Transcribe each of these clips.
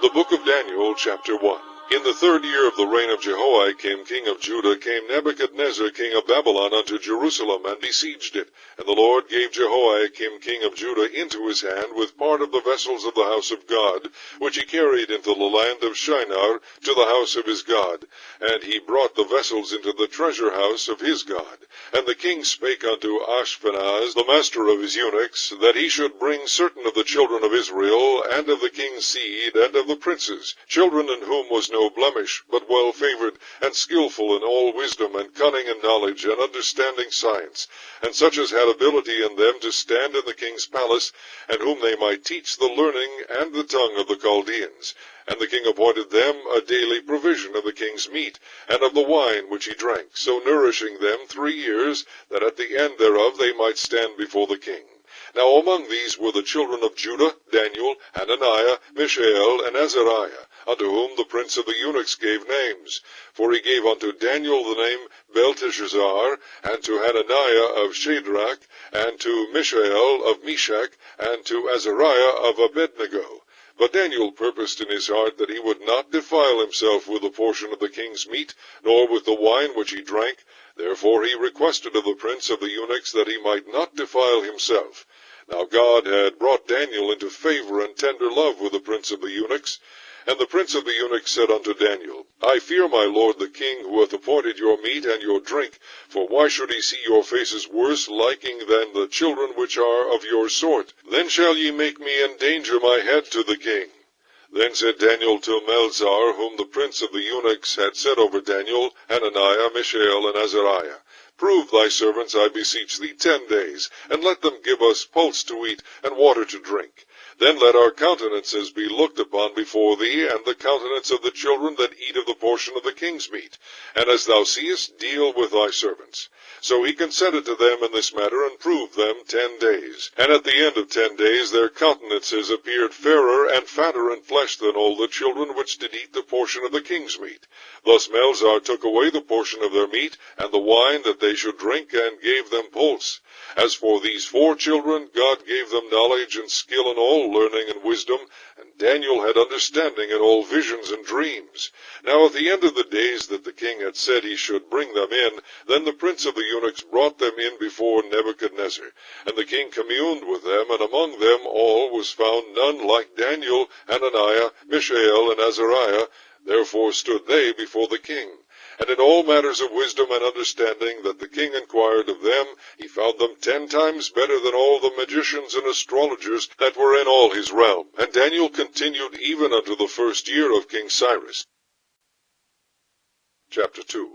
The book of Daniel, chapter 1. In the 3rd year of the reign of Jehoiakim king of Judah came Nebuchadnezzar king of Babylon unto Jerusalem, and besieged it. And the Lord gave Jehoiakim king of Judah into his hand, with part of the vessels of the house of God, which he carried into the land of Shinar, to the house of his God. And he brought the vessels into the treasure house of his God. And the king spake unto Ashpenaz, the master of his eunuchs, that he should bring certain of the children of Israel, and of the king's seed, and of the princes, children in whom was no blemish, but well favored, and skillful in all wisdom, and cunning in knowledge, and understanding science, and such as had ability in them to stand in the king's palace, and whom they might teach the learning and the tongue of the Chaldeans. And the king appointed them a daily provision of the king's meat, and of the wine which he drank, so nourishing them 3 years, that at the end thereof they might stand before the king. Now among these were the children of Judah, Daniel, Hananiah, Mishael, and Azariah, unto whom the prince of the eunuchs gave names. For he gave unto Daniel the name Belteshazzar, and to Hananiah of Shadrach, and to Mishael of Meshach, and to Azariah of Abednego. But Daniel purposed in his heart that he would not defile himself with a portion of the king's meat, nor with the wine which he drank. Therefore he requested of the prince of the eunuchs that he might not defile himself. Now God had brought Daniel into favor and tender love with the prince of the eunuchs. And the prince of the eunuchs said unto Daniel, I fear my lord the king, who hath appointed your meat and your drink. For why should he see your faces worse liking than the children which are of your sort? Then shall ye make me endanger my head to the king. Then said Daniel to Melzar, whom the prince of the eunuchs had set over Daniel, Hananiah, Mishael, and Azariah, Prove thy servants, I beseech thee, 10 days, and let them give us pulse to eat, and water to drink. Then let our countenances be looked upon before thee, and the countenance of the children that eat of the portion of the king's meat. And as thou seest, deal with thy servants. So he consented to them in this matter, and proved them 10 days. And at the end of 10 days their countenances appeared fairer and fatter in flesh than all the children which did eat the portion of the king's meat. Thus Melzar took away the portion of their meat, and the wine that they should drink, and gave them pulse. As for these 4 children, God gave them knowledge and skill in all learning and wisdom, and Daniel had understanding in all visions and dreams. Now at the end of the days that the king had said he should bring them in, then the prince of the eunuchs brought them in before Nebuchadnezzar. And the king communed with them, and among them all was found none like Daniel, Hananiah, Mishael, and Azariah. Therefore stood they before the king. And in all matters of wisdom and understanding that the king inquired of them, he found them 10 times better than all the magicians and astrologers that were in all his realm. And Daniel continued even unto the 1st year of King Cyrus. Chapter 2.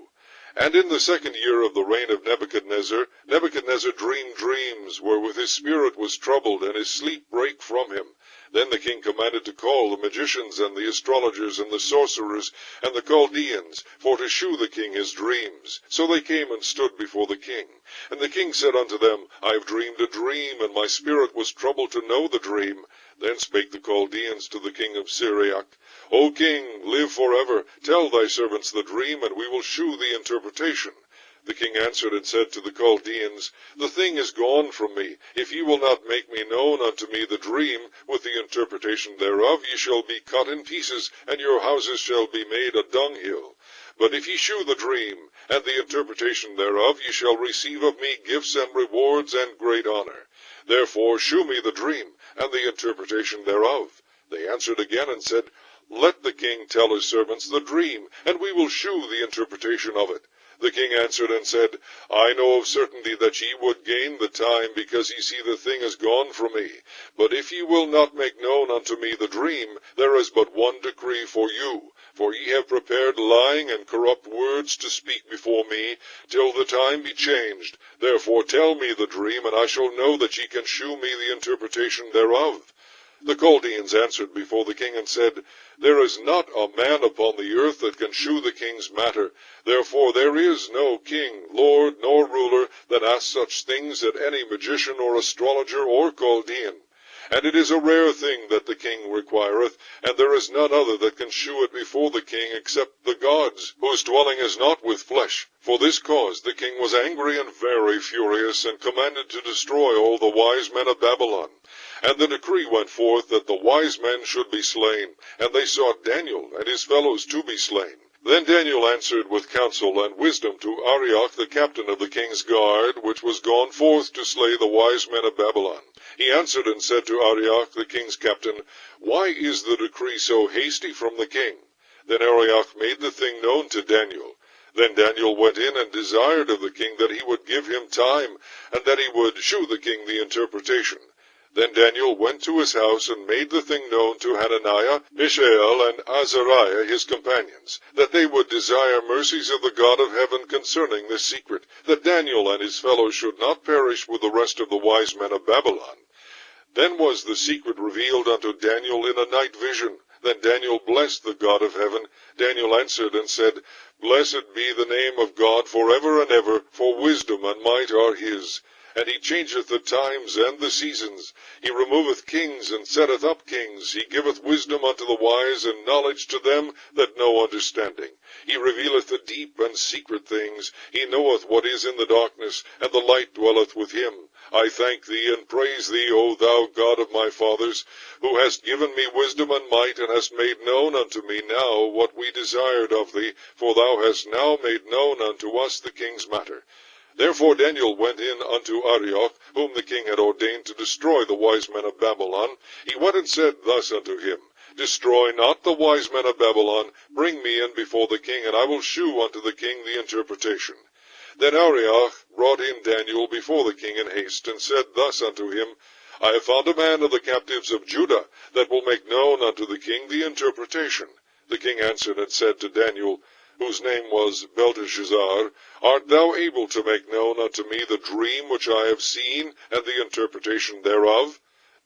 And in the 2nd year of the reign of Nebuchadnezzar, Nebuchadnezzar dreamed dreams, wherewith his spirit was troubled, and his sleep brake from him. Then the king commanded to call the magicians, and the astrologers, and the sorcerers, and the Chaldeans, for to shew the king his dreams. So they came and stood before the king. And the king said unto them, I have dreamed a dream, and my spirit was troubled to know the dream. Then spake the Chaldeans to the king of Syriac, O king, live forever. Tell thy servants the dream, and we will shew the interpretation. The king answered and said to the Chaldeans, The thing is gone from me. If ye will not make me known unto me the dream, with the interpretation thereof, ye shall be cut in pieces, and your houses shall be made a dunghill. But if ye shew the dream, and the interpretation thereof, ye shall receive of me gifts and rewards and great honor. Therefore shew me the dream, and the interpretation thereof. They answered again and said, Let the king tell his servants the dream, and we will shew the interpretation of it. The king answered and said, I know of certainty that ye would gain the time, because ye see the thing is gone from me. But if ye will not make known unto me the dream, there is but one decree for you. For ye have prepared lying and corrupt words to speak before me, till the time be changed. Therefore tell me the dream, and I shall know that ye can shew me the interpretation thereof. The Chaldeans answered before the king and said, There is not a man upon the earth that can shew the king's matter. Therefore there is no king, lord, nor ruler, that asks such things at any magician or astrologer or Chaldean. And it is a rare thing that the king requireth, and there is none other that can shew it before the king except the gods, whose dwelling is not with flesh. For this cause the king was angry and very furious, and commanded to destroy all the wise men of Babylon. And the decree went forth that the wise men should be slain, and they sought Daniel and his fellows to be slain. Then Daniel answered with counsel and wisdom to Arioch the captain of the king's guard, which was gone forth to slay the wise men of Babylon. He answered and said to Arioch the king's captain, Why is the decree so hasty from the king? Then Arioch made the thing known to Daniel. Then Daniel went in and desired of the king that he would give him time, and that he would shew the king the interpretation. Then Daniel went to his house and made the thing known to Hananiah, Mishael, and Azariah his companions, that they would desire mercies of the God of heaven concerning this secret, that Daniel and his fellows should not perish with the rest of the wise men of Babylon. Then was the secret revealed unto Daniel in a night vision. Then Daniel blessed the God of heaven. Daniel answered and said, Blessed be the name of God forever and ever, for wisdom and might are his. And he changeth the times and the seasons. He removeth kings, and setteth up kings. He giveth wisdom unto the wise, and knowledge to them that know understanding. He revealeth the deep and secret things. He knoweth what is in the darkness, and the light dwelleth with him. I thank thee, and praise thee, O thou God of my fathers, who hast given me wisdom and might, and hast made known unto me now what we desired of thee, for thou hast now made known unto us the king's matter. Therefore Daniel went in unto Arioch, whom the king had ordained to destroy the wise men of Babylon. He went and said thus unto him, Destroy not the wise men of Babylon, bring me in before the king, and I will shew unto the king the interpretation. Then Arioch brought in Daniel before the king in haste, and said thus unto him, I have found a man of the captives of Judah, that will make known unto the king the interpretation. The king answered and said to Daniel, whose name was Belteshazzar, Art thou able to make known unto me the dream which I have seen, and the interpretation thereof?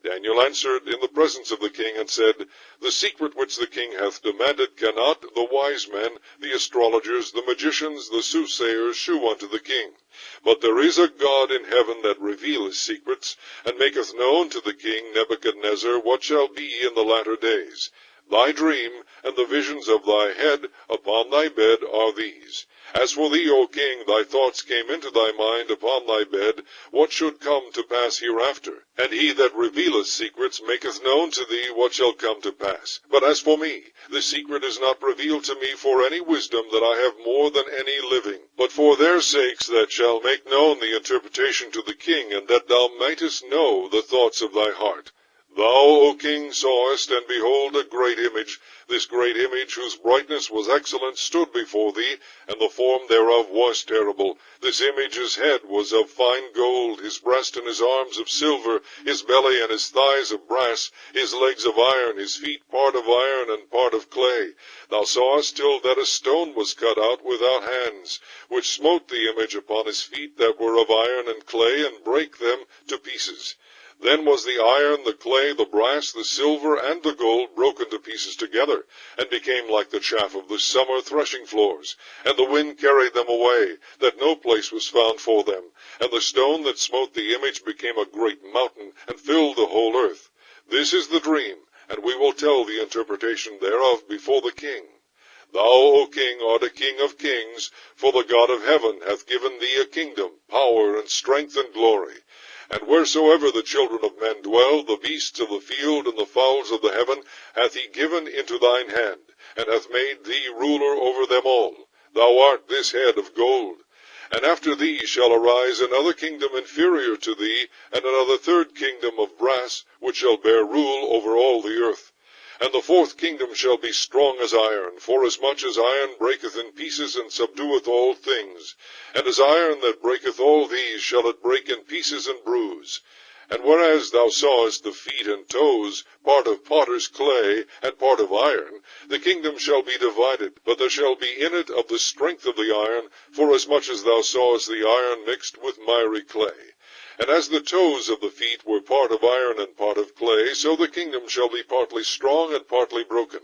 Daniel answered in the presence of the king, and said, The secret which the king hath demanded cannot the wise men, the astrologers, the magicians, the soothsayers, shew unto the king. But there is a God in heaven that revealeth secrets, and maketh known to the king Nebuchadnezzar what shall be in the latter days. Thy dream, and the visions of thy head upon thy bed are these. As for thee, O king, thy thoughts came into thy mind upon thy bed, what should come to pass hereafter. And he that revealeth secrets maketh known to thee what shall come to pass. But as for me, the secret is not revealed to me for any wisdom that I have more than any living, but for their sakes that shall make known the interpretation to the king, and that thou mightest know the thoughts of thy heart. Thou, O king, sawest, and behold, a great image. This great image, whose brightness was excellent, stood before thee, and the form thereof was terrible. This image's head was of fine gold, his breast and his arms of silver, his belly and his thighs of brass, his legs of iron, his feet part of iron and part of clay. Thou sawest till that a stone was cut out without hands, which smote the image upon his feet that were of iron and clay, and brake them to pieces. Then was the iron, the clay, the brass, the silver, and the gold broken to pieces together, and became like the chaff of the summer threshing floors. And the wind carried them away, that no place was found for them. And the stone that smote the image became a great mountain, and filled the whole earth. This is the dream, and we will tell the interpretation thereof before the king. Thou, O king, art a king of kings, for the God of heaven hath given thee a kingdom, power, and strength, and glory. And wheresoever the children of men dwell, the beasts of the field and the fowls of the heaven hath he given into thine hand, and hath made thee ruler over them all. Thou art this head of gold. And after thee shall arise another kingdom inferior to thee, and another third kingdom of brass, which shall bear rule over all the earth. And the fourth kingdom shall be strong as iron, forasmuch as iron breaketh in pieces and subdueth all things. And as iron that breaketh all these shall it break in pieces and bruise. And whereas thou sawest the feet and toes, part of potter's clay, and part of iron, the kingdom shall be divided, but there shall be in it of the strength of the iron, forasmuch as thou sawest the iron mixed with miry clay. And as the toes of the feet were part of iron and part of clay, so the kingdom shall be partly strong and partly broken.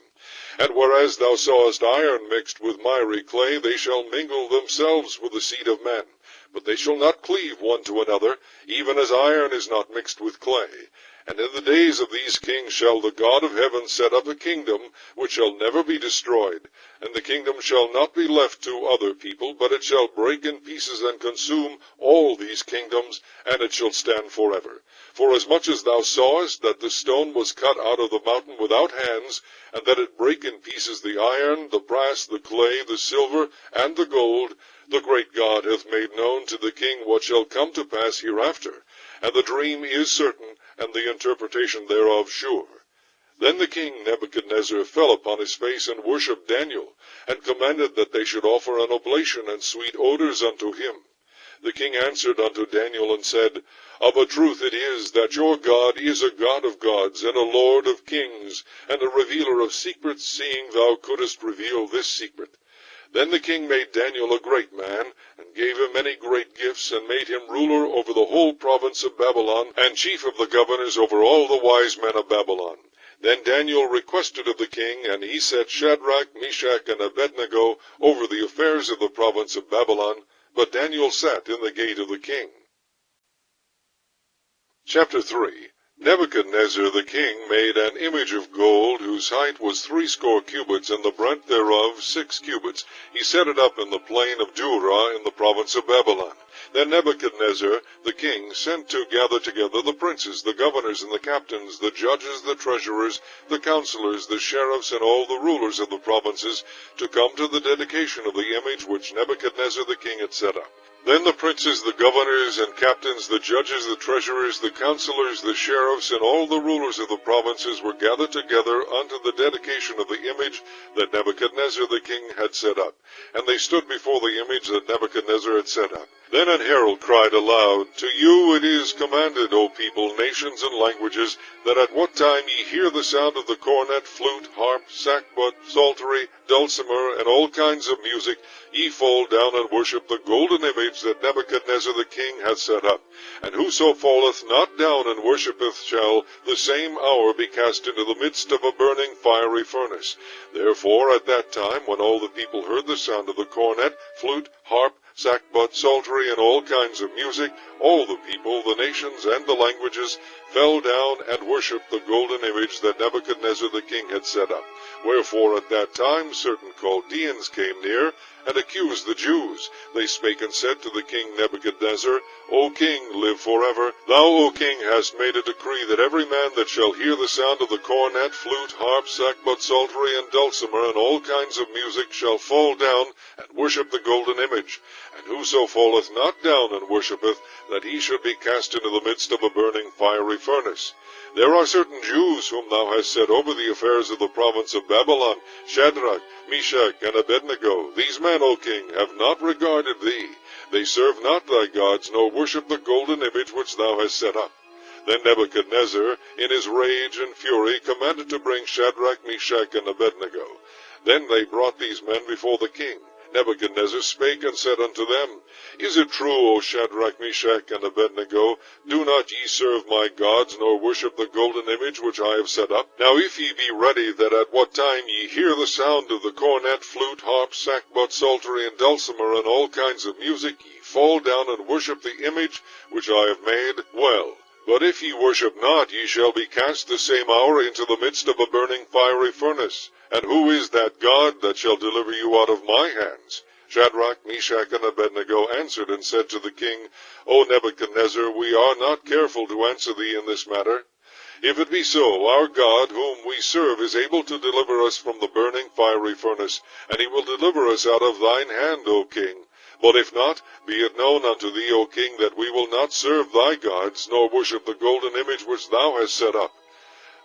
And whereas thou sawest iron mixed with miry clay, they shall mingle themselves with the seed of men. But they shall not cleave one to another, even as iron is not mixed with clay. And in the days of these kings shall the God of heaven set up a kingdom which shall never be destroyed, and the kingdom shall not be left to other people, but it shall break in pieces and consume all these kingdoms, and it shall stand forever. Forasmuch as thou sawest that the stone was cut out of the mountain without hands, and that it brake in pieces the iron, the brass, the clay, the silver, and the gold, the great God hath made known to the king what shall come to pass hereafter, and the dream is certain, and the interpretation thereof sure. Then the king Nebuchadnezzar fell upon his face and worshipped Daniel, and commanded that they should offer an oblation and sweet odors unto him. The king answered unto Daniel, and said, Of a truth it is that your God is a God of gods, and a Lord of kings, and a revealer of secrets, seeing thou couldest reveal this secret. Then the king made Daniel a great man, and gave him many great gifts, and made him ruler over the whole province of Babylon, and chief of the governors over all the wise men of Babylon. Then Daniel requested of the king, and he set Shadrach, Meshach, and Abednego over the affairs of the province of Babylon, but Daniel sat in the gate of the king. Chapter 3. Nebuchadnezzar the king made an image of gold, whose height was 60 cubits, and the breadth thereof 6 cubits. He set it up in the plain of Dura in the province of Babylon. Then Nebuchadnezzar the king sent to gather together the princes, the governors, and the captains, the judges, the treasurers, the counselors, the sheriffs, and all the rulers of the provinces, to come to the dedication of the image which Nebuchadnezzar the king had set up. Then the princes, the governors, and captains, the judges, the treasurers, the counselors, the sheriffs, and all the rulers of the provinces were gathered together unto the dedication of the image that Nebuchadnezzar the king had set up. And they stood before the image that Nebuchadnezzar had set up. Then an herald cried aloud, To you it is commanded, O people, nations, and languages, that at what time ye hear the sound of the cornet, flute, harp, sackbut, psaltery, dulcimer, and all kinds of music, ye fall down and worship the golden image that Nebuchadnezzar the king hath set up. And whoso falleth not down and worshippeth shall the same hour be cast into the midst of a burning fiery furnace. Therefore at that time, when all the people heard the sound of the cornet, flute, harp, sackbut, psaltery, and all kinds of music, all the people, the nations, and the languages fell down and worshipped the golden image that Nebuchadnezzar the king had set up. Wherefore at that time certain Chaldeans came near, and accused the Jews. They spake and said to the king Nebuchadnezzar, O king, live forever. Thou, O king, hast made a decree that every man that shall hear the sound of the cornet, flute, harp, sackbut, psaltery, and dulcimer, and all kinds of music, shall fall down and worship the golden image. And whoso falleth not down and worshippeth, that he should be cast into the midst of a burning fiery furnace. There are certain Jews whom thou hast set over the affairs of the province of Babylon, Shadrach, Meshach, and Abednego. These men, O king, have not regarded thee. They serve not thy gods, nor worship the golden image which thou hast set up. Then Nebuchadnezzar, in his rage and fury, commanded to bring Shadrach, Meshach, and Abednego. Then they brought these men before the king. Nebuchadnezzar spake and said unto them, Is it true, O Shadrach, Meshach, and Abednego, do not ye serve my gods, nor worship the golden image which I have set up? Now if ye be ready, that at what time ye hear the sound of the cornet, flute, harp, sackbut, psaltery, and dulcimer, and all kinds of music, ye fall down and worship the image which I have made, well. But if ye worship not, ye shall be cast the same hour into the midst of a burning fiery furnace. And who is that God that shall deliver you out of my hands? Shadrach, Meshach, and Abednego answered and said to the king, O Nebuchadnezzar, we are not careful to answer thee in this matter. If it be so, our God, whom we serve, is able to deliver us from the burning fiery furnace, and he will deliver us out of thine hand, O king. But if not, be it known unto thee, O king, that we will not serve thy gods, nor worship the golden image which thou hast set up.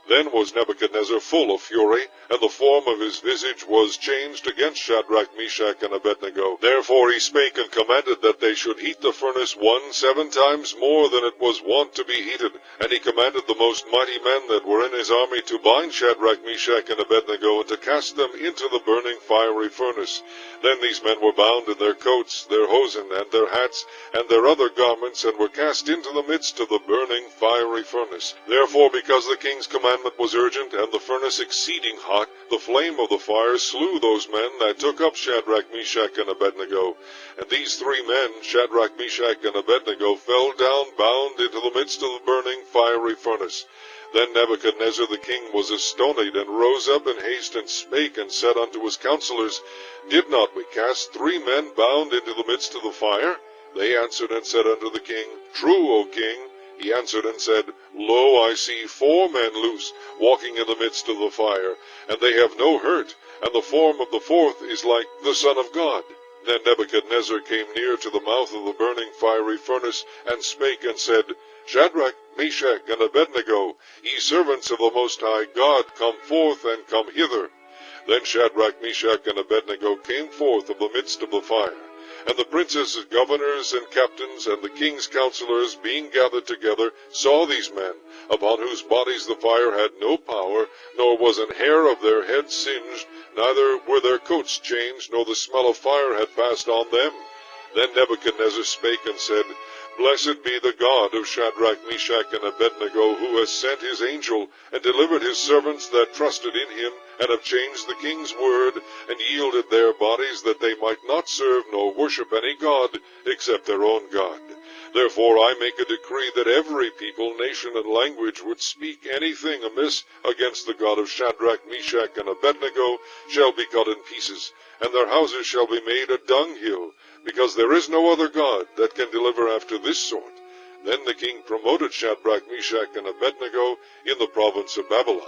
Then was Nebuchadnezzar full of fury, and the form of his visage was changed against Shadrach, Meshach, and Abednego. Therefore he spake and commanded that they should heat the furnace 7 times more than it was wont to be heated. And he commanded the most mighty men that were in his army to bind Shadrach, Meshach, and Abednego, and to cast them into the burning fiery furnace. Then these men were bound in their coats, their hosen, and their hats, and their other garments, and were cast into the midst of the burning fiery furnace. Therefore, because the king's command commandment was urgent, and the furnace exceeding hot, the flame of the fire slew those men that took up Shadrach, Meshach, and Abednego. And these 3 men, Shadrach, Meshach, and Abednego, fell down bound into the midst of the burning fiery furnace. Then Nebuchadnezzar the king was astonied, and rose up in haste, and spake, and said unto his counselors, Did not we cast 3 men bound into the midst of the fire? They answered and said unto the king, True, O king. He answered and said, Lo, I see 4 men loose, walking in the midst of the fire, and they have no hurt, and the form of the 4th is like the Son of God. Then Nebuchadnezzar came near to the mouth of the burning fiery furnace, and spake and said, Shadrach, Meshach, and Abednego, ye servants of the Most High God, come forth and come hither. Then Shadrach, Meshach, and Abednego came forth of the midst of the fire. And the princes, governors, and captains, and the king's counselors, being gathered together, saw these men, upon whose bodies the fire had no power, nor was an hair of their heads singed, neither were their coats changed, nor the smell of fire had passed on them. Then Nebuchadnezzar spake and said, Blessed be the God of Shadrach, Meshach, and Abednego, who has sent his angel, and delivered his servants that trusted in him, and have changed the king's word, and yielded their bodies, that they might not serve nor worship any god, except their own God. Therefore I make a decree that every people, nation, and language would speak anything amiss against the God of Shadrach, Meshach, and Abednego shall be cut in pieces, and their houses shall be made a dunghill, because there is no other God that can deliver after this sort. Then the king promoted Shadrach, Meshach, and Abednego in the province of Babylon.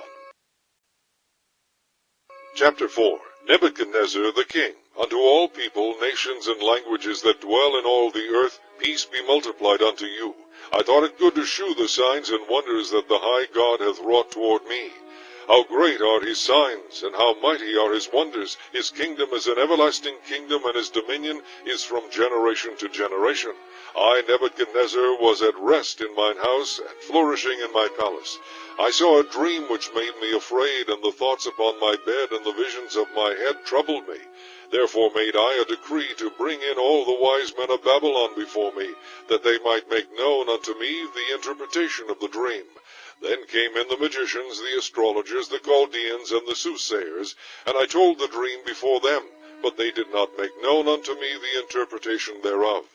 Chapter 4. Nebuchadnezzar the king. Unto all people, nations, and languages that dwell in all the earth, peace be multiplied unto you. I thought it good to shew the signs and wonders that the high God hath wrought toward me. How great are his signs, and how mighty are his wonders! His kingdom is an everlasting kingdom, and his dominion is from generation to generation. I, Nebuchadnezzar, was at rest in mine house, and flourishing in my palace. I saw a dream which made me afraid, and the thoughts upon my bed and the visions of my head troubled me. Therefore made I a decree to bring in all the wise men of Babylon before me, that they might make known unto me the interpretation of the dream. Then came in the magicians, the astrologers, the Chaldeans, and the soothsayers, and I told the dream before them, but they did not make known unto me the interpretation thereof.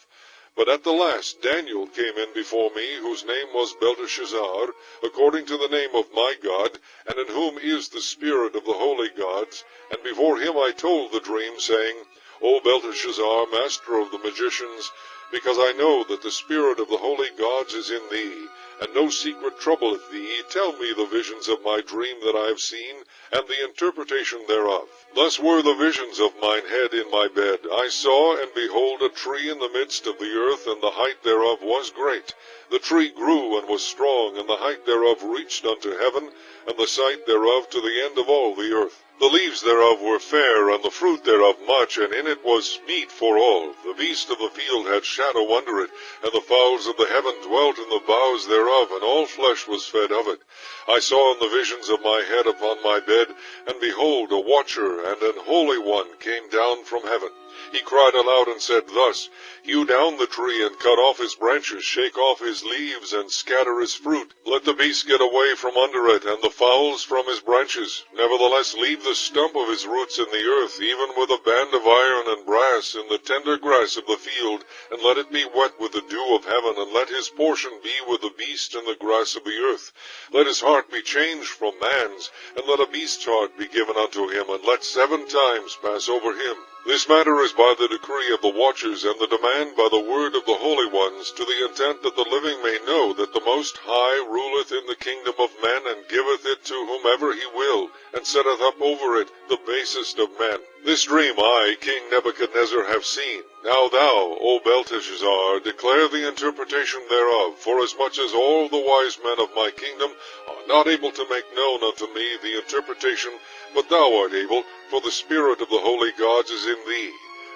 But at the last Daniel came in before me, whose name was Belteshazzar, according to the name of my God, and in whom is the spirit of the holy gods. And before him I told the dream, saying, O Belteshazzar, master of the magicians, because I know that the spirit of the holy gods is in thee, and no secret troubleth thee, tell me the visions of my dream that I have seen, and the interpretation thereof. Thus were the visions of mine head in my bed. I saw, and behold, a tree in the midst of the earth, and the height thereof was great. The tree grew and was strong, and the height thereof reached unto heaven, and the sight thereof to the end of all the earth. The leaves thereof were fair, and the fruit thereof much, and in it was meat for all. The beast of the field had shadow under it, and the fowls of the heaven dwelt in the boughs thereof, and all flesh was fed of it. I saw in the visions of my head upon my bed, and behold, a watcher and an holy one came down from heaven. He cried aloud and said thus, Hew down the tree, and cut off his branches, shake off his leaves, and scatter his fruit. Let the beast get away from under it, and the fowls from his branches. Nevertheless leave the stump of his roots in the earth, even with a band of iron and brass, in the tender grass of the field, and let it be wet with the dew of heaven, and let his portion be with the beast in the grass of the earth. Let his heart be changed from man's, and let a beast's heart be given unto him, and let 7 times pass over him. This matter is by the decree of the watchers, and the demand by the word of the holy ones, to the intent that the living may know that the Most High ruleth in the kingdom of men, and giveth it to whomever he will, and setteth up over it the basest of men. This dream I, King Nebuchadnezzar, have seen. Now thou, O Belteshazzar, declare the interpretation thereof, forasmuch as all the wise men of my kingdom are not able to make known unto me the interpretation, but thou art able, for the spirit of the holy gods is in thee.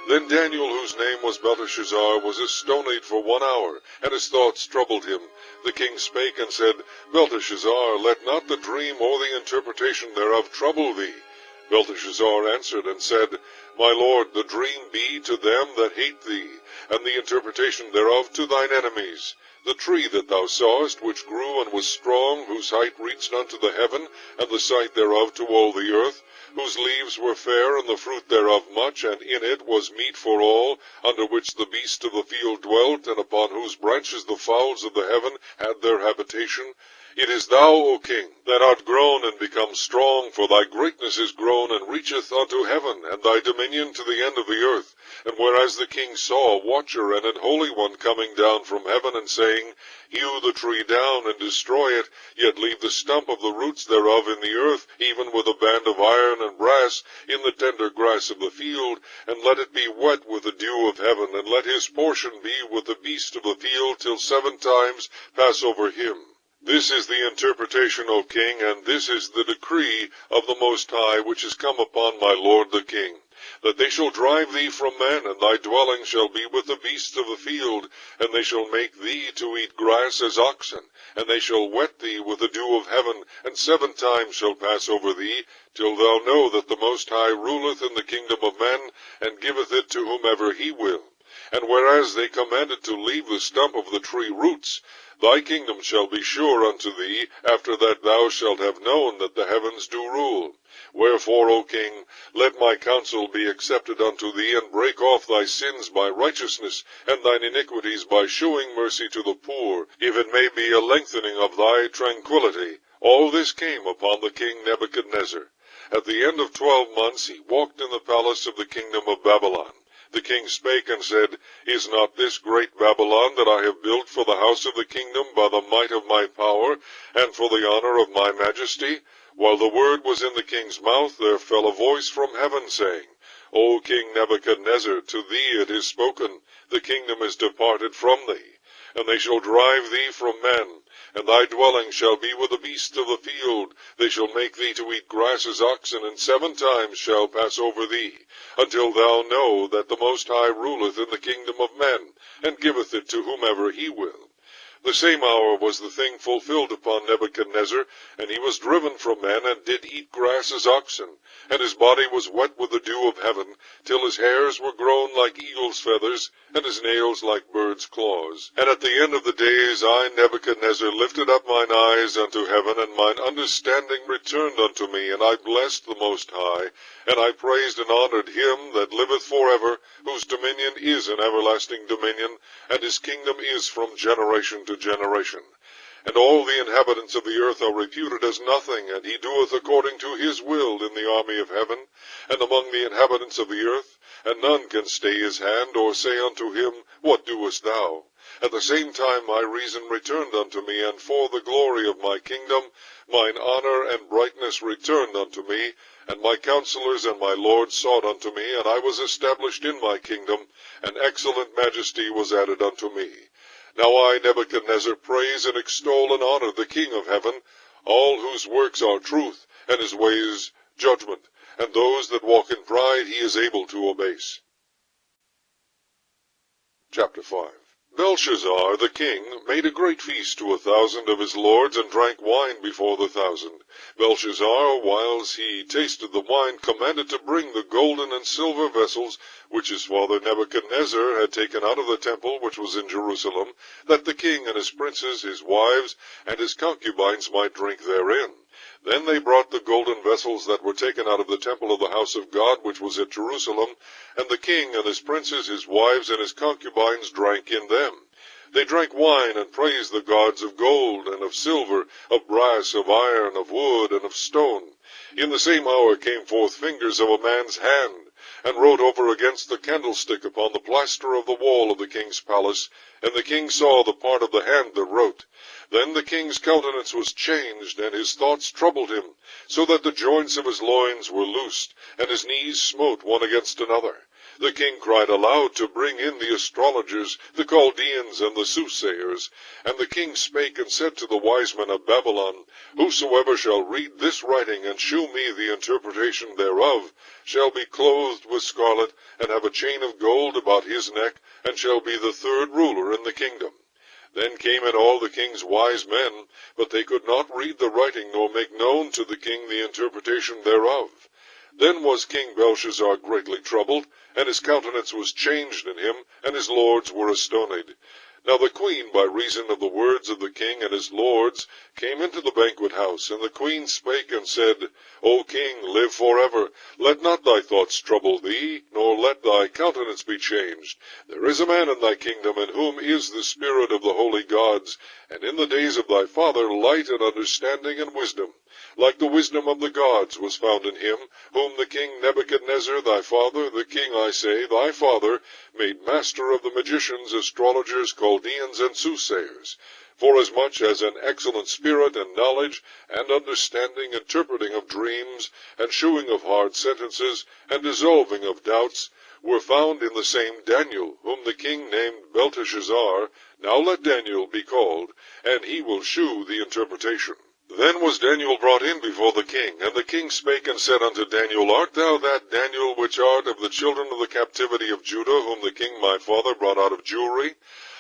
Then Daniel, whose name was Belteshazzar, was astonied for 1 hour, and his thoughts troubled him. The king spake and said, Belteshazzar, let not the dream or the interpretation thereof trouble thee. Belteshazzar answered and said, My lord, the dream be to them that hate thee, and the interpretation thereof to thine enemies. the tree that thou sawest, which grew and was strong, whose height reached unto the heaven, and the sight thereof to all the earth, whose leaves were fair, and the fruit thereof much, and in it was meat for all, under which the beasts of the field dwelt, and upon whose branches the fowls of the heaven had their habitation. It is thou, O king, that art grown and become strong, for thy greatness is grown and reacheth unto heaven, and thy dominion to the end of the earth. And whereas the king saw a watcher and an holy one coming down from heaven, and saying, Hew the tree down, and destroy it, yet leave the stump of the roots thereof in the earth, even with a band of iron and brass, in the tender grass of the field, and let it be wet with the dew of heaven, and let his portion be with the beast of the field, till 7 times pass over him. This is the interpretation, O king, and this is the decree of the Most High, which is come upon my lord the king, that they shall drive thee from men, and thy dwelling shall be with the beasts of the field, and they shall make thee to eat grass as oxen, and they shall wet thee with the dew of heaven, and 7 times shall pass over thee, till thou know that the Most High ruleth in the kingdom of men, and giveth it to whomever he will. And whereas they commanded to leave the stump of the tree roots, thy kingdom shall be sure unto thee, after that thou shalt have known that the heavens do rule. Wherefore, O king, let my counsel be accepted unto thee, and break off thy sins by righteousness, and thine iniquities by shewing mercy to the poor, if it may be a lengthening of thy tranquillity. All this came upon the king Nebuchadnezzar. At the end of 12 months he walked in the palace of the kingdom of Babylon. The king spake and said, Is not this great Babylon that I have built for the house of the kingdom by the might of my power, and for the honor of my majesty? While the word was in the king's mouth, there fell a voice from heaven, saying, O king Nebuchadnezzar, to thee it is spoken, the kingdom is departed from thee, and they shall drive thee from men, and thy dwelling shall be with the beasts of the field. They shall make thee to eat grass as oxen, and 7 times shall pass over thee, until thou know that the Most High ruleth in the kingdom of men, and giveth it to whomever he will. The same hour was the thing fulfilled upon Nebuchadnezzar, and he was driven from men, and did eat grass as oxen, and his body was wet with the dew of heaven, till his hairs were grown like eagle's feathers, and his nails like birds' claws. And at the end of the days I, Nebuchadnezzar, lifted up mine eyes unto heaven, and mine understanding returned unto me, and I blessed the Most High, and I praised and honored him that liveth forever, whose dominion is an everlasting dominion, and his kingdom is from generation to generation. And all the inhabitants of the earth are reputed as nothing, and he doeth according to his will in the army of heaven, and among the inhabitants of the earth, and none can stay his hand, or say unto him, What doest thou? At the same time my reason returned unto me, and for the glory of my kingdom, mine honor and brightness returned unto me, and my counselors and my lords sought unto me, and I was established in my kingdom, and excellent majesty was added unto me. Now I, Nebuchadnezzar, praise and extol and honor the King of heaven, all whose works are truth, and his ways judgment, and those that walk in pride he is able to abase. Chapter 5. Belshazzar the king made a great feast to 1,000 of his lords, and drank wine before the 1,000. Belshazzar, whiles he tasted the wine, commanded to bring the golden and silver vessels, which his father Nebuchadnezzar had taken out of the temple which was in Jerusalem, that the king and his princes, his wives, and his concubines might drink therein. Then they brought the golden vessels that were taken out of the temple of the house of God, which was at Jerusalem, and the king and his princes, his wives, and his concubines drank in them. They drank wine, and praised the gods of gold, and of silver, of brass, of iron, of wood, and of stone. In the same hour came forth fingers of a man's hand, and wrote over against the candlestick upon the plaster of the wall of the king's palace, and the king saw the part of the hand that wrote. Then the king's countenance was changed, and his thoughts troubled him, so that the joints of his loins were loosed, and his knees smote one against another. The king cried aloud to bring in the astrologers, the Chaldeans, and the soothsayers. And the king spake and said to the wise men of Babylon, Whosoever shall read this writing, and shew me the interpretation thereof, shall be clothed with scarlet, and have a chain of gold about his neck, and shall be the 3rd ruler in the kingdom. Then came in all the king's wise men, but they could not read the writing, nor make known to the king the interpretation thereof. Then was King Belshazzar greatly troubled, and his countenance was changed in him, and his lords were astonied. Now the queen, by reason of the words of the king and his lords, came into the banquet house. And the queen spake and said, O king, live forever. Let not thy thoughts trouble thee, nor let thy countenance be changed. There is a man in thy kingdom, in whom is the spirit of the holy gods, and in the days of thy father light and understanding and wisdom. Like the wisdom of the gods was found in him, whom the king Nebuchadnezzar thy father, the king, I say, thy father, made master of the magicians, astrologers, Chaldeans, and soothsayers, forasmuch as an excellent spirit and knowledge, and understanding, interpreting of dreams, and shewing of hard sentences, and dissolving of doubts, were found in the same Daniel, whom the king named Belteshazzar. Now let Daniel be called, and he will shew the interpretation. Then was Daniel brought in before the king, and the king spake and said unto Daniel, Art thou that Daniel which art of the children of the captivity of Judah, whom the king my father brought out of Jewry?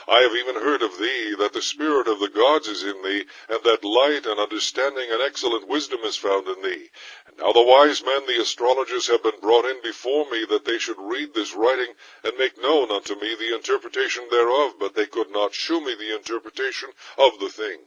I have even heard of thee, that the spirit of the gods is in thee, and that light and understanding and excellent wisdom is found in thee. And now the wise men, the astrologers, have been brought in before me, that they should read this writing, and make known unto me the interpretation thereof, but they could not shew me the interpretation of the thing.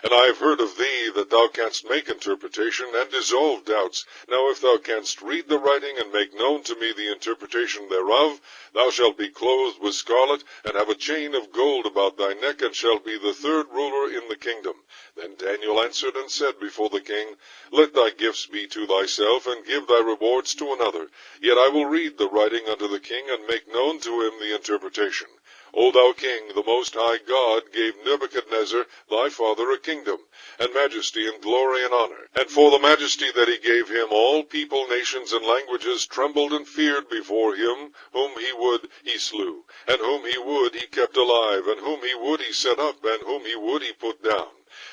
And I have heard of thee, that thou canst make interpretation, and dissolve doubts. Now if thou canst read the writing, and make known to me the interpretation thereof, thou shalt be clothed with scarlet, and have a chain of gold about thy neck, and shalt be the third ruler in the kingdom. Then Daniel answered and said before the king, Let thy gifts be to thyself, and give thy rewards to another. Yet I will read the writing unto the king, and make known to him the interpretation. O thou king, the Most High God gave Nebuchadnezzar thy father a kingdom, and majesty, and glory, and honor. And for the majesty that he gave him, all people, nations, and languages trembled and feared before him. Whom he would he slew, and whom he would he kept alive, and whom he would he set up, and whom he would he put down.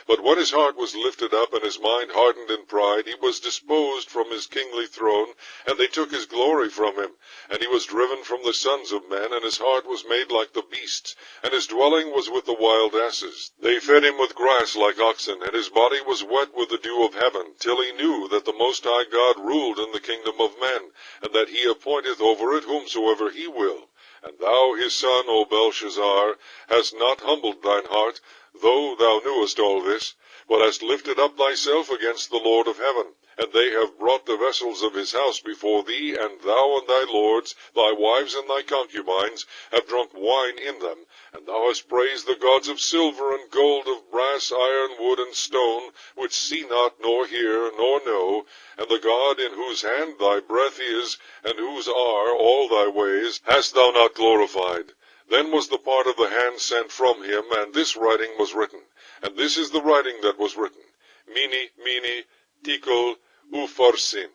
But when his heart was lifted up, and his mind hardened in pride, he was disposed from his kingly throne, and they took his glory from him. And he was driven from the sons of men, and his heart was made like the beasts, and his dwelling was with the wild asses. They fed him with grass like oxen, and his body was wet with the dew of heaven, till he knew that the Most High God ruled in the kingdom of men, and that he appointeth over it whomsoever he will. And thou, his son, O Belshazzar, hast not humbled thine heart, though thou knewest all this, but hast lifted up thyself against the Lord of heaven. And they have brought the vessels of his house before thee, and thou and thy lords, thy wives and thy concubines, have drunk wine in them. And thou hast praised the gods of silver and gold, of brass, iron, wood, and stone, which see not, nor hear, nor know, and the God in whose hand thy breath is, and whose are all thy ways, hast thou not glorified. Then was the part of the hand sent from him, and this writing was written. And this is the writing that was written. Mene, mene, tekel, upharsin.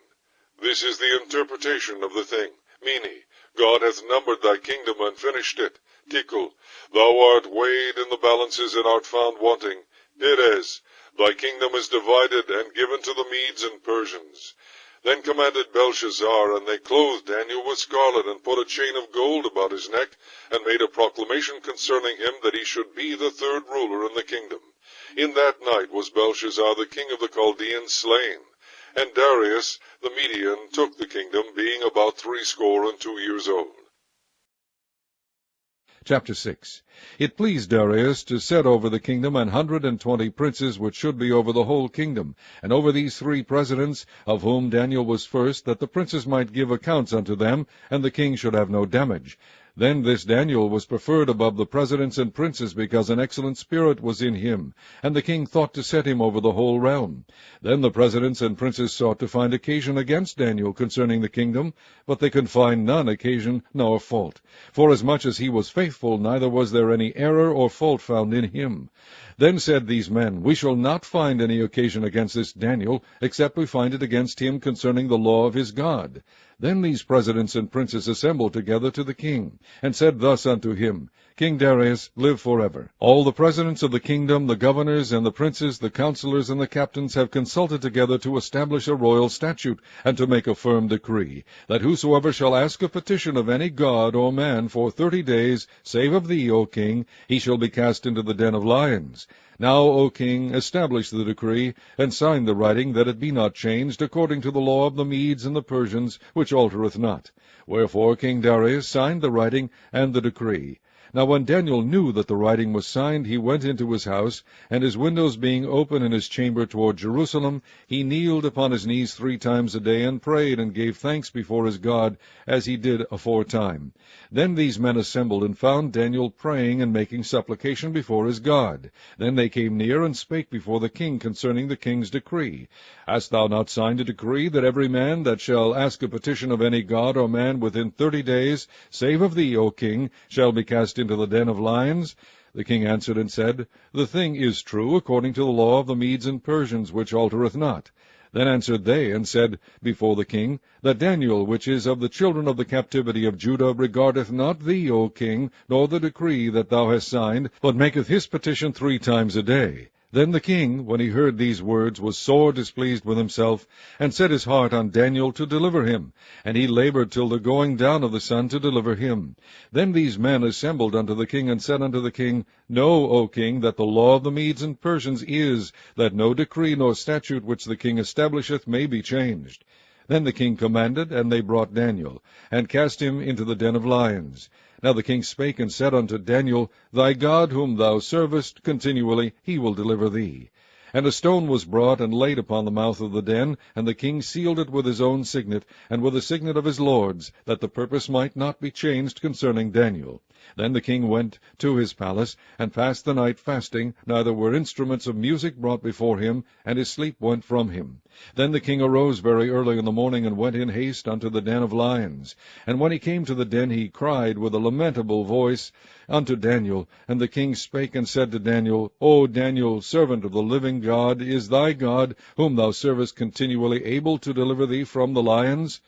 This is the interpretation of the thing. Mene, God hath numbered thy kingdom and finished it. Tekel, thou art weighed in the balances and art found wanting. Peres, thy kingdom is divided and given to the Medes and Persians. Then commanded Belshazzar, and they clothed Daniel with scarlet, and put a chain of gold about his neck, and made a proclamation concerning him, that he should be the third ruler in the kingdom. In that night was Belshazzar the king of the Chaldeans slain. And Darius the Median took the kingdom, being about 62 years old. Chapter 6. It pleased Darius to set over the kingdom 120 princes, which should be over the whole kingdom, and over these 3 presidents, of whom Daniel was first, that the princes might give accounts unto them, and the king should have no damage. Then this Daniel was preferred above the presidents and princes, because an excellent spirit was in him, and the king thought to set him over the whole realm. Then the presidents and princes sought to find occasion against Daniel concerning the kingdom, but they could find none occasion nor fault. Forasmuch as he was faithful, neither was there any error or fault found in him. Then said these men, We shall not find any occasion against this Daniel, except we find it against him concerning the law of his God. Then these presidents and princes assembled together to the king, and said thus unto him, King Darius, live forever. All the presidents of the kingdom, the governors, and the princes, the counselors, and the captains have consulted together to establish a royal statute, and to make a firm decree, that whosoever shall ask a petition of any god or man for 30 days, save of thee, O king, he shall be cast into the den of lions. Now, O king, establish the decree, and sign the writing, that it be not changed, according to the law of the Medes and the Persians, which altereth not. Wherefore King Darius signed the writing and the decree. Now when Daniel knew that the writing was signed, he went into his house, and his windows being open in his chamber toward Jerusalem, he kneeled upon his knees 3 times a day, and prayed, and gave thanks before his God, as he did aforetime. Then these men assembled, and found Daniel praying and making supplication before his God. Then they came near, and spake before the king concerning the king's decree. Hast thou not signed a decree, that every man that shall ask a petition of any god or man within 30 days, save of thee, O king, shall be cast into the den of lions? The king answered and said, The thing is true, according to the law of the Medes and Persians, which altereth not. Then answered they, and said before the king, that Daniel, which is of the children of the captivity of Judah, regardeth not thee, O king, nor the decree that thou hast signed, but maketh his petition 3 times a day. Then the king, when he heard these words, was sore displeased with himself, and set his heart on Daniel to deliver him. And he labored till the going down of the sun to deliver him. Then these men assembled unto the king, and said unto the king, Know, O king, that the law of the Medes and Persians is, that no decree nor statute which the king establisheth may be changed. Then the king commanded, and they brought Daniel, and cast him into the den of lions. Now the king spake and said unto Daniel, Thy God whom thou servest continually, he will deliver thee. And a stone was brought and laid upon the mouth of the den, and the king sealed it with his own signet, and with the signet of his lords, that the purpose might not be changed concerning Daniel. Then the king went to his palace, and passed the night fasting, neither were instruments of music brought before him, and his sleep went from him. Then the king arose very early in the morning, and went in haste unto the den of lions. And when he came to the den, he cried with a lamentable voice unto Daniel. And the king spake and said to Daniel, O Daniel, servant of the living God, is thy God, whom thou servest continually, able to deliver thee from the lions?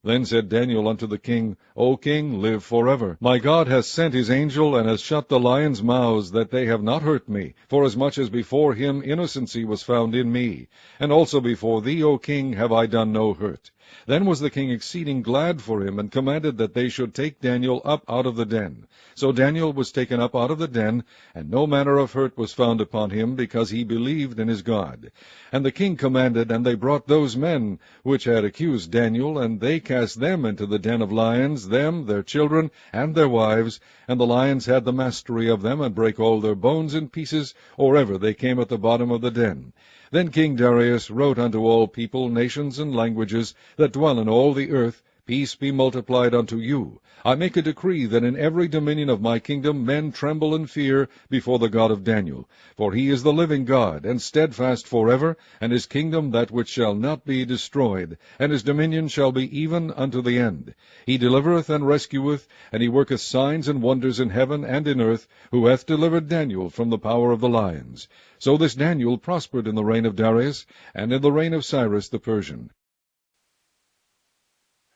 Then said Daniel unto the king, O king, live forever. My God hath sent his angel, and hath shut the lions' mouths, that they have not hurt me, forasmuch as before him innocency was found in me. And also before thee, O king, have I done no hurt. Then was the king exceeding glad for him, and commanded that they should take Daniel up out of the den. So Daniel was taken up out of the den, and no manner of hurt was found upon him, because he believed in his God. And the king commanded, and they brought those men which had accused Daniel, and they cast them into the den of lions, them, their children, and their wives. And the lions had the mastery of them, and brake all their bones in pieces, or ever they came at the bottom of the den. Then King Darius wrote unto all people, nations, and languages, that dwell in all the earth, Peace be multiplied unto you. I make a decree that in every dominion of my kingdom men tremble and fear before the God of Daniel. For he is the living God, and steadfast forever, and his kingdom that which shall not be destroyed, and his dominion shall be even unto the end. He delivereth and rescueth, and he worketh signs and wonders in heaven and in earth, who hath delivered Daniel from the power of the lions. So this Daniel prospered in the reign of Darius, and in the reign of Cyrus the Persian.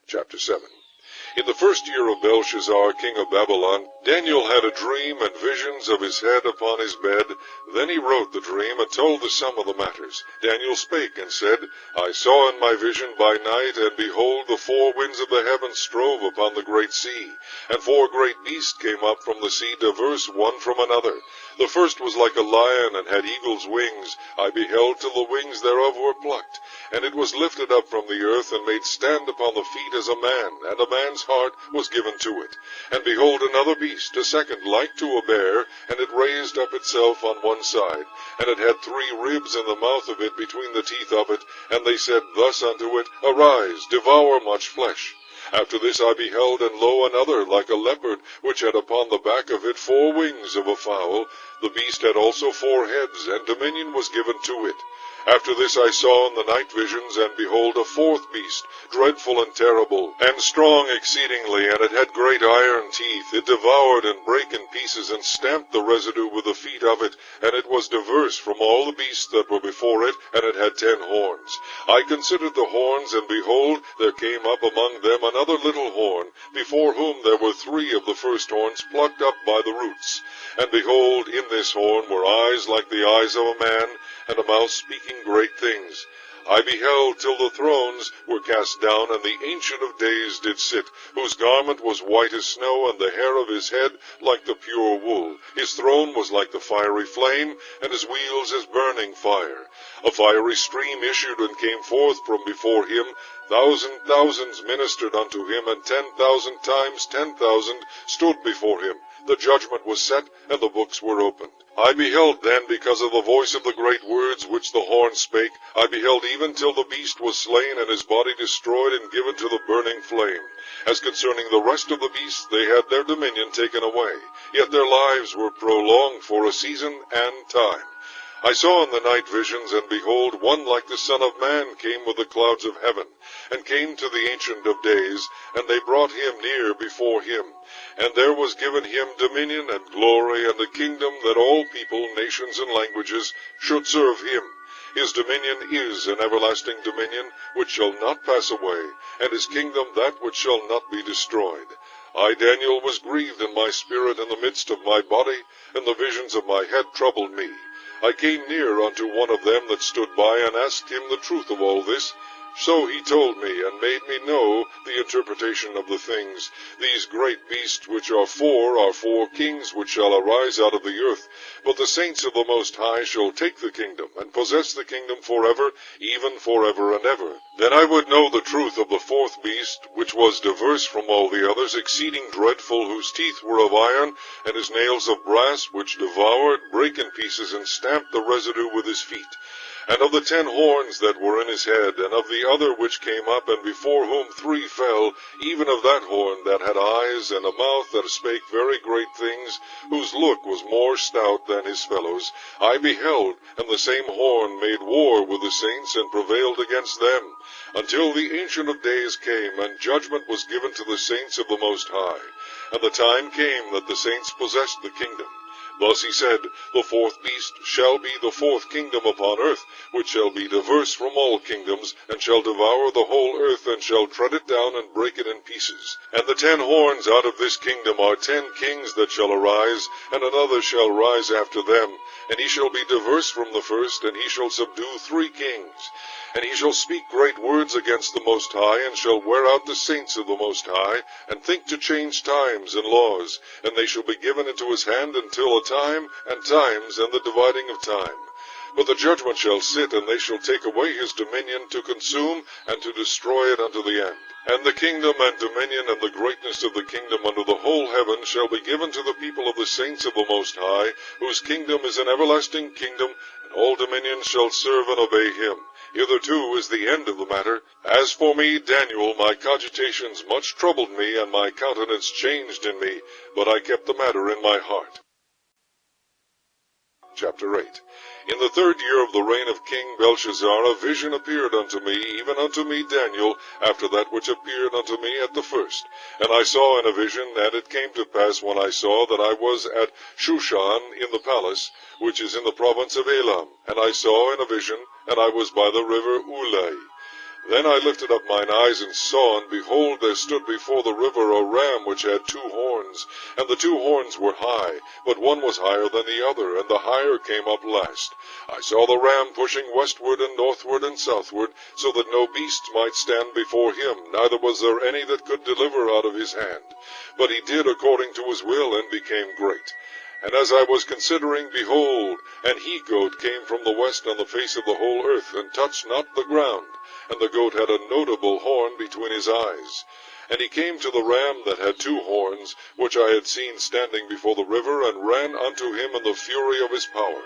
Chapter 7. In the first year of Belshazzar, king of Babylon, Daniel had a dream and visions of his head upon his bed. Then he wrote the dream, and told the sum of the matters. Daniel spake, and said, I saw in my vision by night, and behold, the 4 winds of the heavens strove upon the great sea, and 4 great beasts came up from the sea, diverse one from another. The first was like a lion, and had eagle's wings. I beheld till the wings thereof were plucked, and it was lifted up from the earth, and made stand upon the feet as a man, and a man's heart was given to it. And behold, another beast, a second, like to a bear, and it raised up itself on one side, and it had 3 ribs in the mouth of it between the teeth of it, and they said thus unto it, Arise, devour much flesh. After this I beheld, and lo, another, like a leopard, which had upon the back of it 4 wings of a fowl. The beast had also 4 heads, and dominion was given to it. After this I saw in the night visions, and behold, a 4th beast, dreadful and terrible, and strong exceedingly, and it had great iron teeth. It devoured and brake in pieces, and stamped the residue with the feet of it, and it was diverse from all the beasts that were before it, and it had 10 horns. I considered the horns, and behold, there came up among them another little horn, before whom there were 3 of the first horns plucked up by the roots. And behold, in this horn were eyes like the eyes of a man, and a mouth speaking great things. I beheld till the thrones were cast down, and the Ancient of Days did sit, whose garment was white as snow, and the hair of his head like the pure wool. His throne was like the fiery flame, and his wheels as burning fire. A fiery stream issued and came forth from before him. Thousands ministered unto him, and 10,000 times 10,000 stood before him. the judgment was set, and the books were opened. I beheld then, because of the voice of the great words which the horn spake, I beheld even till the beast was slain, and his body destroyed, and given to the burning flame. As concerning the rest of the beasts, they had their dominion taken away, yet their lives were prolonged for a season and time. I saw in the night visions, and behold, one like the Son of Man came with the clouds of heaven, and came to the Ancient of Days, and they brought him near before him. And there was given him dominion and glory and a kingdom, that all people, nations, and languages should serve him. His dominion is an everlasting dominion, which shall not pass away, and his kingdom that which shall not be destroyed. I, Daniel, was grieved in my spirit in the midst of my body, and the visions of my head troubled me. I came near unto one of them that stood by, and asked him the truth of all this. So he told me, and made me know the interpretation of the things. These great beasts which are four kings which shall arise out of the earth. But the saints of the Most High shall take the kingdom, and possess the kingdom forever, even forever and ever. Then I would know the truth of the fourth beast, which was diverse from all the others, exceeding dreadful, whose teeth were of iron, and his nails of brass, which devoured, brake in pieces, and stamped the residue with his feet. And of the 10 horns that were in his head, and of the other which came up, and before whom 3 fell, even of that horn that had eyes, and a mouth that spake very great things, whose look was more stout than his fellows, I beheld, and the same horn made war with the saints, and prevailed against them, until the Ancient of Days came, and judgment was given to the saints of the Most High. And the time came that the saints possessed the kingdom. Thus he said, the fourth beast shall be the fourth kingdom upon earth, which shall be diverse from all kingdoms, and shall devour the whole earth, and shall tread it down, and break it in pieces. And the 10 horns out of this kingdom are 10 kings that shall arise, and another shall rise after them. And he shall be diverse from the first, and he shall subdue 3 kings. And he shall speak great words against the Most High, and shall wear out the saints of the Most High, and think to change times and laws. And they shall be given into his hand until a time, and times, and the dividing of time. But the judgment shall sit, and they shall take away his dominion, to consume, and to destroy it unto the end. And the kingdom and dominion and the greatness of the kingdom under the whole heaven shall be given to the people of the saints of the Most High, whose kingdom is an everlasting kingdom, and all dominions shall serve and obey him. Hitherto is the end of the matter. As for me, Daniel, my cogitations much troubled me, and my countenance changed in me, but I kept the matter in my heart. Chapter 8. In the 3rd year of the reign of King Belshazzar, a vision appeared unto me, even unto me Daniel, after that which appeared unto me at the first. And I saw in a vision, and it came to pass when I saw, that I was at Shushan in the palace, which is in the province of Elam. And I saw in a vision, and I was by the river Ulai. Then I lifted up mine eyes, and saw, and behold, there stood before the river a ram which had 2 horns, and the 2 horns were high, but one was higher than the other, and the higher came up last. I saw the ram pushing westward and northward and southward, so that no beast might stand before him, neither was there any that could deliver out of his hand. But he did according to his will, and became great. And as I was considering, behold, an he-goat came from the west on the face of the whole earth, and touched not the ground. And the goat had a notable horn between his eyes. And he came to the ram that had 2 horns, which I had seen standing before the river, and ran unto him in the fury of his power.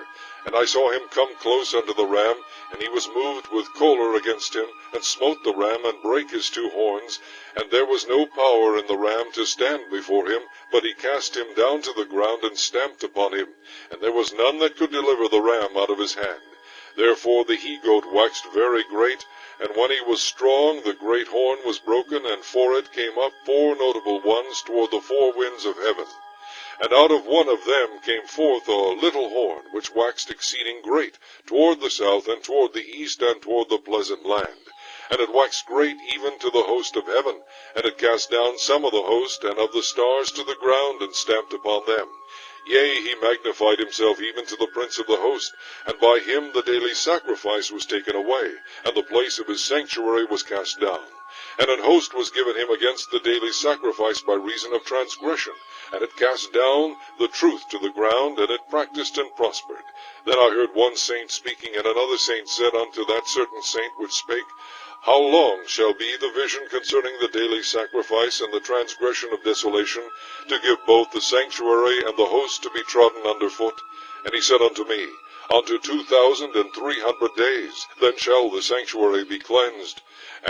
And I saw him come close unto the ram, and he was moved with choler against him, and smote the ram, and brake his 2 horns. And there was no power in the ram to stand before him, but he cast him down to the ground, and stamped upon him. And there was none that could deliver the ram out of his hand. Therefore the he-goat waxed very great, and when he was strong, the great horn was broken, and for it came up 4 notable ones toward the 4 winds of heaven. And out of one of them came forth a little horn, which waxed exceeding great, toward the south, and toward the east, and toward the pleasant land. And it waxed great even to the host of heaven, and it cast down some of the host, and of the stars to the ground, and stamped upon them. Yea, he magnified himself even to the prince of the host, and by him the daily sacrifice was taken away, and the place of his sanctuary was cast down. And an host was given him against the daily sacrifice by reason of transgression, and it cast down the truth to the ground, and it practiced and prospered. Then I heard one saint speaking, and another saint said unto that certain saint which spake, How long shall be the vision concerning the daily sacrifice and the transgression of desolation, to give both the sanctuary and the host to be trodden under foot? And he said unto me, Unto 2,300 days, then shall the sanctuary be cleansed.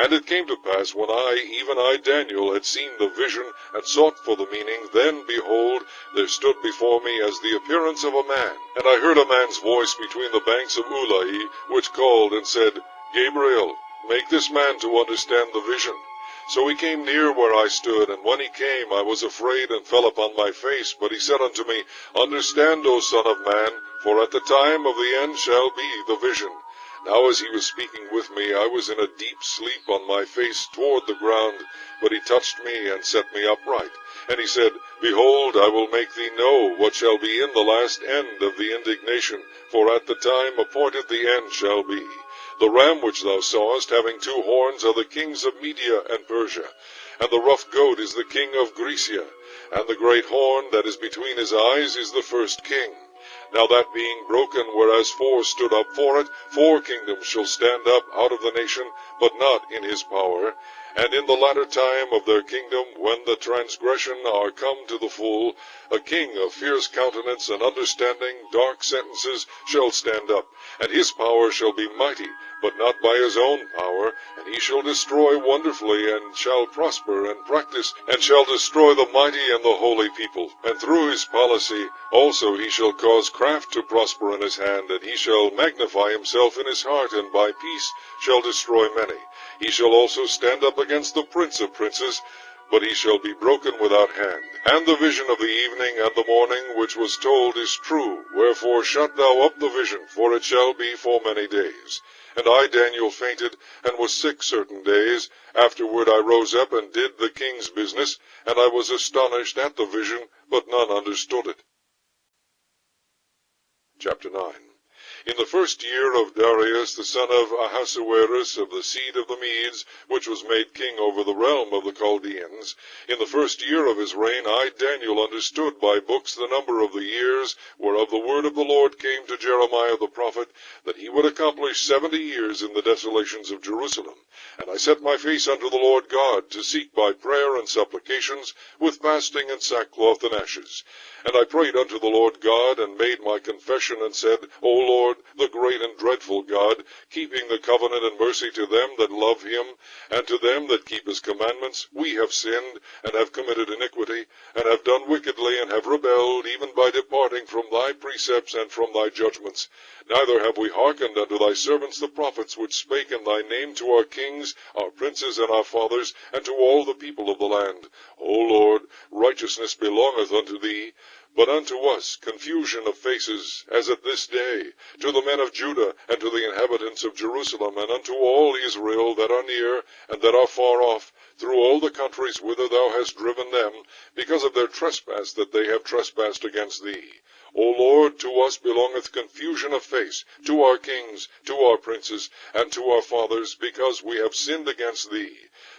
And it came to pass, when I, even I Daniel, had seen the vision, and sought for the meaning, then, behold, there stood before me as the appearance of a man. And I heard a man's voice between the banks of Ulai, which called and said, Gabriel, make this man to understand the vision. So he came near where I stood, and when he came, I was afraid, and fell upon my face. But he said unto me, Understand, O Son of man, for at the time of the end shall be the vision. Now as he was speaking with me, I was in a deep sleep on my face toward the ground. But he touched me, and set me upright. And he said, Behold, I will make thee know what shall be in the last end of the indignation, for at the time appointed the end shall be. The ram which thou sawest, having 2 horns, are the kings of Media and Persia. And the rough goat is the king of Grecia. And the great horn that is between his eyes is the first king. Now that being broken, whereas 4 stood up for it, 4 kingdoms shall stand up out of the nation, but not in his power. And in the latter time of their kingdom, when the transgression are come to the full, a king of fierce countenance and understanding dark sentences shall stand up, and his power shall be mighty, but not by his own power, and he shall destroy wonderfully, and shall prosper and practice, and shall destroy the mighty and the holy people. And through his policy also he shall cause craft to prosper in his hand, and he shall magnify himself in his heart, and by peace shall destroy many. He shall also stand up against the prince of princes, but he shall be broken without hand. And the vision of the evening and the morning which was told is true. Wherefore shut thou up the vision, for it shall be for many days. And I, Daniel, fainted, and was sick certain days. Afterward I rose up, and did the king's business, and I was astonished at the vision, but none understood it. Chapter 9. In the first year of Darius the son of Ahasuerus, of the seed of the Medes, which was made king over the realm of the Chaldeans, in the first year of his reign, I, Daniel, understood by books the number of the years, whereof the word of the Lord came to Jeremiah the prophet, that he would accomplish 70 years in the desolations of Jerusalem. And I set my face unto the Lord God, to seek by prayer and supplications, with fasting and sackcloth and ashes. And I prayed unto the Lord God, and made my confession, and said, O Lord, the great and dreadful God, keeping the covenant and mercy to them that love him, and to them that keep his commandments, we have sinned, and have committed iniquity, and have done wickedly, and have rebelled, even by departing from thy precepts and from thy judgments. Neither have we hearkened unto thy servants the prophets, which spake in thy name to our kings, our princes, and our fathers, and to all the people of the land. O Lord, righteousness belongeth unto thee, but unto us confusion of faces, as at this day, to the men of Judah, and to the inhabitants of Jerusalem, and unto all Israel that are near, and that are far off, through all the countries whither thou hast driven them, because of their trespass that they have trespassed against thee. O Lord, to us belongeth confusion of face, to our kings, to our princes, and to our fathers, because we have sinned against thee.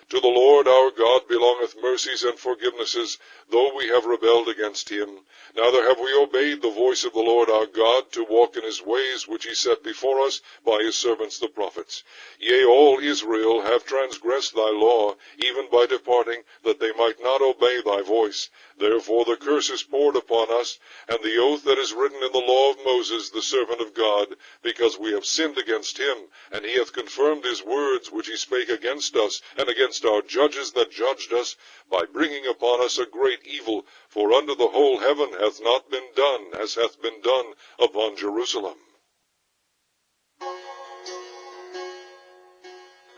To the Lord our God belongeth mercies and forgivenesses, though we have rebelled against him. Neither have we obeyed the voice of the Lord our God, to walk in his ways which he set before us by his servants the prophets. Yea, all Israel have transgressed thy law, even by departing, that they might not obey thy voice. Therefore the curse is poured upon us, and the oath that is written in the law of Moses the servant of God, because we have sinned against him, and he hath confirmed his words which he spake against us, and against our judges that judged us, by bringing upon us a great evil, for under the whole heaven hath not been done as hath been done upon Jerusalem.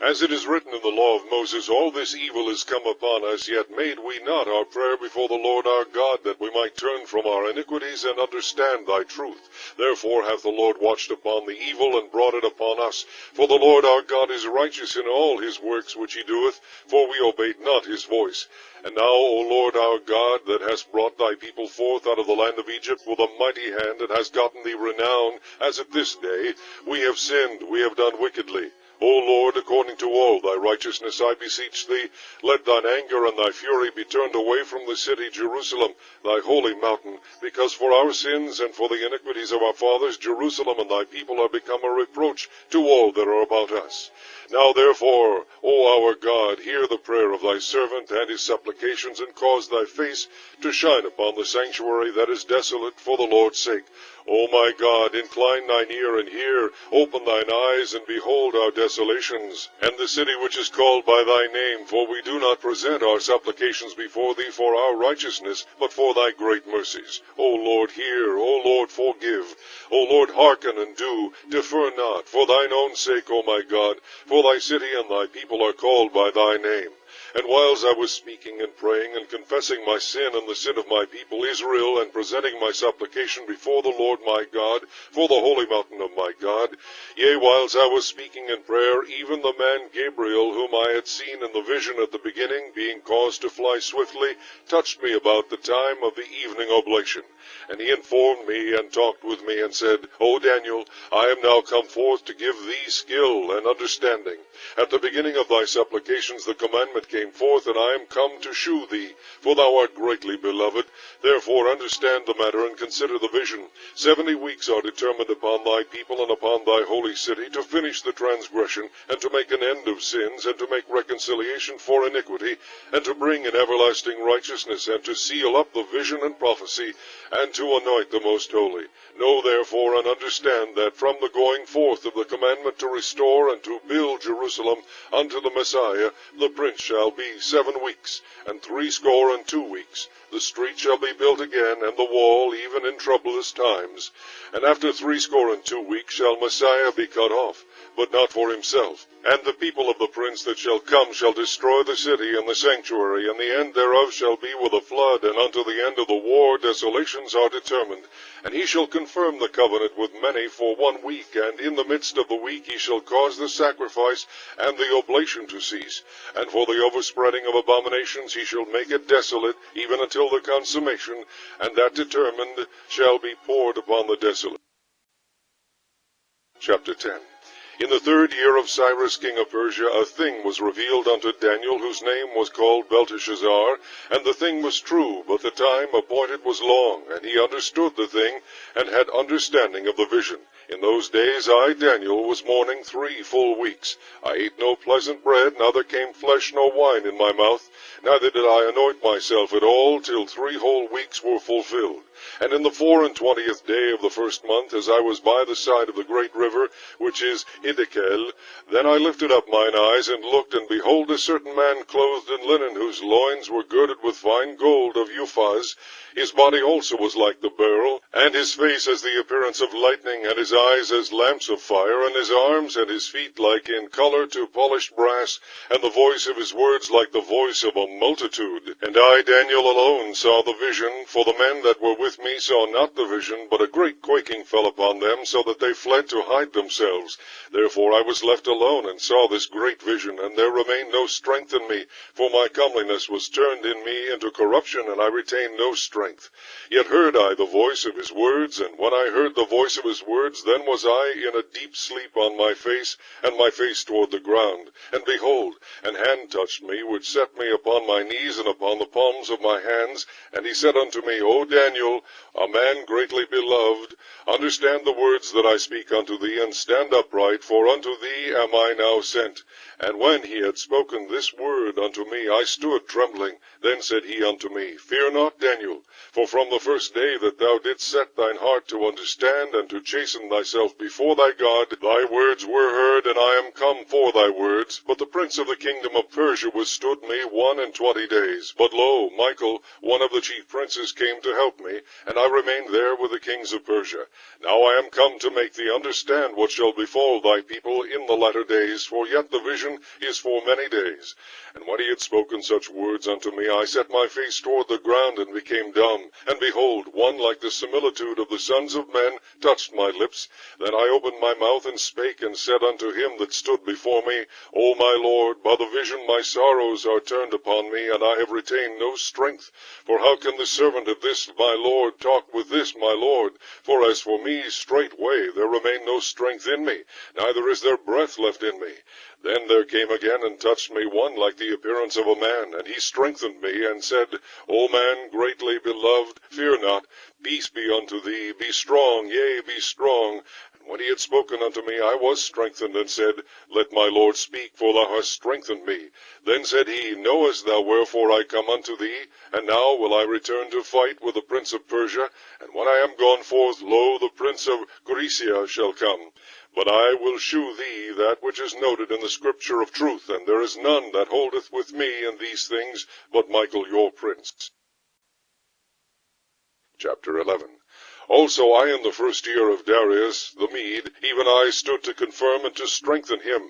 As it is written in the law of Moses, all this evil is come upon us, yet made we not our prayer before the Lord our God, that we might turn from our iniquities and understand thy truth. Therefore hath the Lord watched upon the evil, and brought it upon us. For the Lord our God is righteous in all his works which he doeth, for we obeyed not his voice. And now, O Lord our God, that hast brought thy people forth out of the land of Egypt with a mighty hand, and hast gotten thee renown, as at this day, we have sinned, we have done wickedly. O Lord, according to all thy righteousness, I beseech thee, let thine anger and thy fury be turned away from the city Jerusalem, thy holy mountain, because for our sins and for the iniquities of our fathers, Jerusalem and thy people are become a reproach to all that are about us. Now therefore, O our God, hear the prayer of thy servant and his supplications, and cause thy face to shine upon the sanctuary that is desolate for the Lord's sake. O my God, incline thine ear and hear, open thine eyes and behold our desolations, and the city which is called by thy name, for we do not present our supplications before thee for our righteousness, but for thy great mercies. O Lord, hear, O Lord, forgive. O Lord, hearken and do, defer not, for thine own sake, O my God, for thy city and thy people are called by thy name. And whiles I was speaking and praying and confessing my sin and the sin of my people Israel, and presenting my supplication before the Lord my God, for the holy mountain of my God, yea, whiles I was speaking in prayer, even the man Gabriel, whom I had seen in the vision at the beginning, being caused to fly swiftly, touched me about the time of the evening oblation. And he informed me and talked with me, and said, O Daniel, I am now come forth to give thee skill and understanding. At the beginning of thy supplications the commandment came forth, and I am come to shew thee, for thou art greatly beloved. Therefore understand the matter, and consider the vision. 70 weeks are determined upon thy people and upon thy holy city, to finish the transgression, and to make an end of sins, and to make reconciliation for iniquity, and to bring in everlasting righteousness, and to seal up the vision and prophecy, and to anoint the most holy. Know therefore and understand that from the going forth of the commandment to restore and to build Jerusalem unto the Messiah, the prince shall be 7 weeks, and 62 weeks. The street shall be built again, and the wall, even in troublous times. And after 62 weeks shall Messiah be cut off, but not for himself. And the people of the prince that shall come shall destroy the city and the sanctuary, and the end thereof shall be with a flood, and unto the end of the war desolations are determined. And he shall confirm the covenant with many for 1 week, and in the midst of the week he shall cause the sacrifice and the oblation to cease. And for the overspreading of abominations he shall make it desolate, even until the consummation, and that determined shall be poured upon the desolate. Chapter 10. In the 3rd year of Cyrus king of Persia, a thing was revealed unto Daniel, whose name was called Belteshazzar. And the thing was true, but the time appointed was long, and he understood the thing, and had understanding of the vision. In those days I, Daniel, was mourning 3 full weeks. I ate no pleasant bread, neither came flesh nor wine in my mouth, neither did I anoint myself at all, till 3 whole weeks were fulfilled. And in the 24th day of the 1st month, as I was by the side of the great river, which is Iddekel, then I lifted up mine eyes, and looked, and behold, a certain man clothed in linen, whose loins were girded with fine gold of Uphaz. His body also was like the beryl, and his face as the appearance of lightning, and his eyes as lamps of fire, and his arms and his feet like in color to polished brass, and the voice of his words like the voice of a multitude. And I, Daniel, alone saw the vision, for the men that were with me saw not the vision, but a great quaking fell upon them, so that they fled to hide themselves. Therefore I was left alone, and saw this great vision, and there remained no strength in me, for my comeliness was turned in me into corruption, and I retained no strength. Yet heard I the voice of his words, and when I heard the voice of his words, then was I in a deep sleep on my face, and my face toward the ground. And behold, an hand touched me, which set me upon my knees and upon the palms of my hands, and he said unto me, O Daniel, a man greatly beloved, understand the words that I speak unto thee, and stand upright, for unto thee am I now sent. And when he had spoken this word unto me, I stood trembling. Then said he unto me, Fear not, Daniel, for from the first day that thou didst set thine heart to understand and to chasten thyself before thy God, thy words were heard, and I am come for thy words. But the prince of the kingdom of Persia withstood me 21 days. But lo, Michael, one of the chief princes, came to help me, and I remained there with the kings of Persia. Now I am come to make thee understand what shall befall thy people in the latter days, for yet the vision is for many days. And when he had spoken such words unto me, I set my face toward the ground, and became dumb. And behold, one like the similitude of the sons of men touched my lips. Then I opened my mouth, and spake, and said unto him that stood before me, O my Lord, by the vision my sorrows are turned upon me, and I have retained no strength. For how can the servant of this my Lord Lord, talk with this my Lord. For as for me, straightway there remained no strength in me, neither is there breath left in me. Then there came again and touched me one like the appearance of a man, and he strengthened me, and said, O man greatly beloved, fear not, peace be unto thee, be strong, yea, be strong. And when he had spoken unto me, I was strengthened, and said, Let my Lord speak, for thou hast strengthened me. Then said he, Knowest thou wherefore I come unto thee? And now will I return to fight with the prince of Persia. And when I am gone forth, lo, the prince of Grecia shall come. But I will shew thee that which is noted in the scripture of truth, and there is none that holdeth with me in these things, but Michael your prince. Chapter 11. Also I in the first year of Darius the Mede, even I stood to confirm and to strengthen him.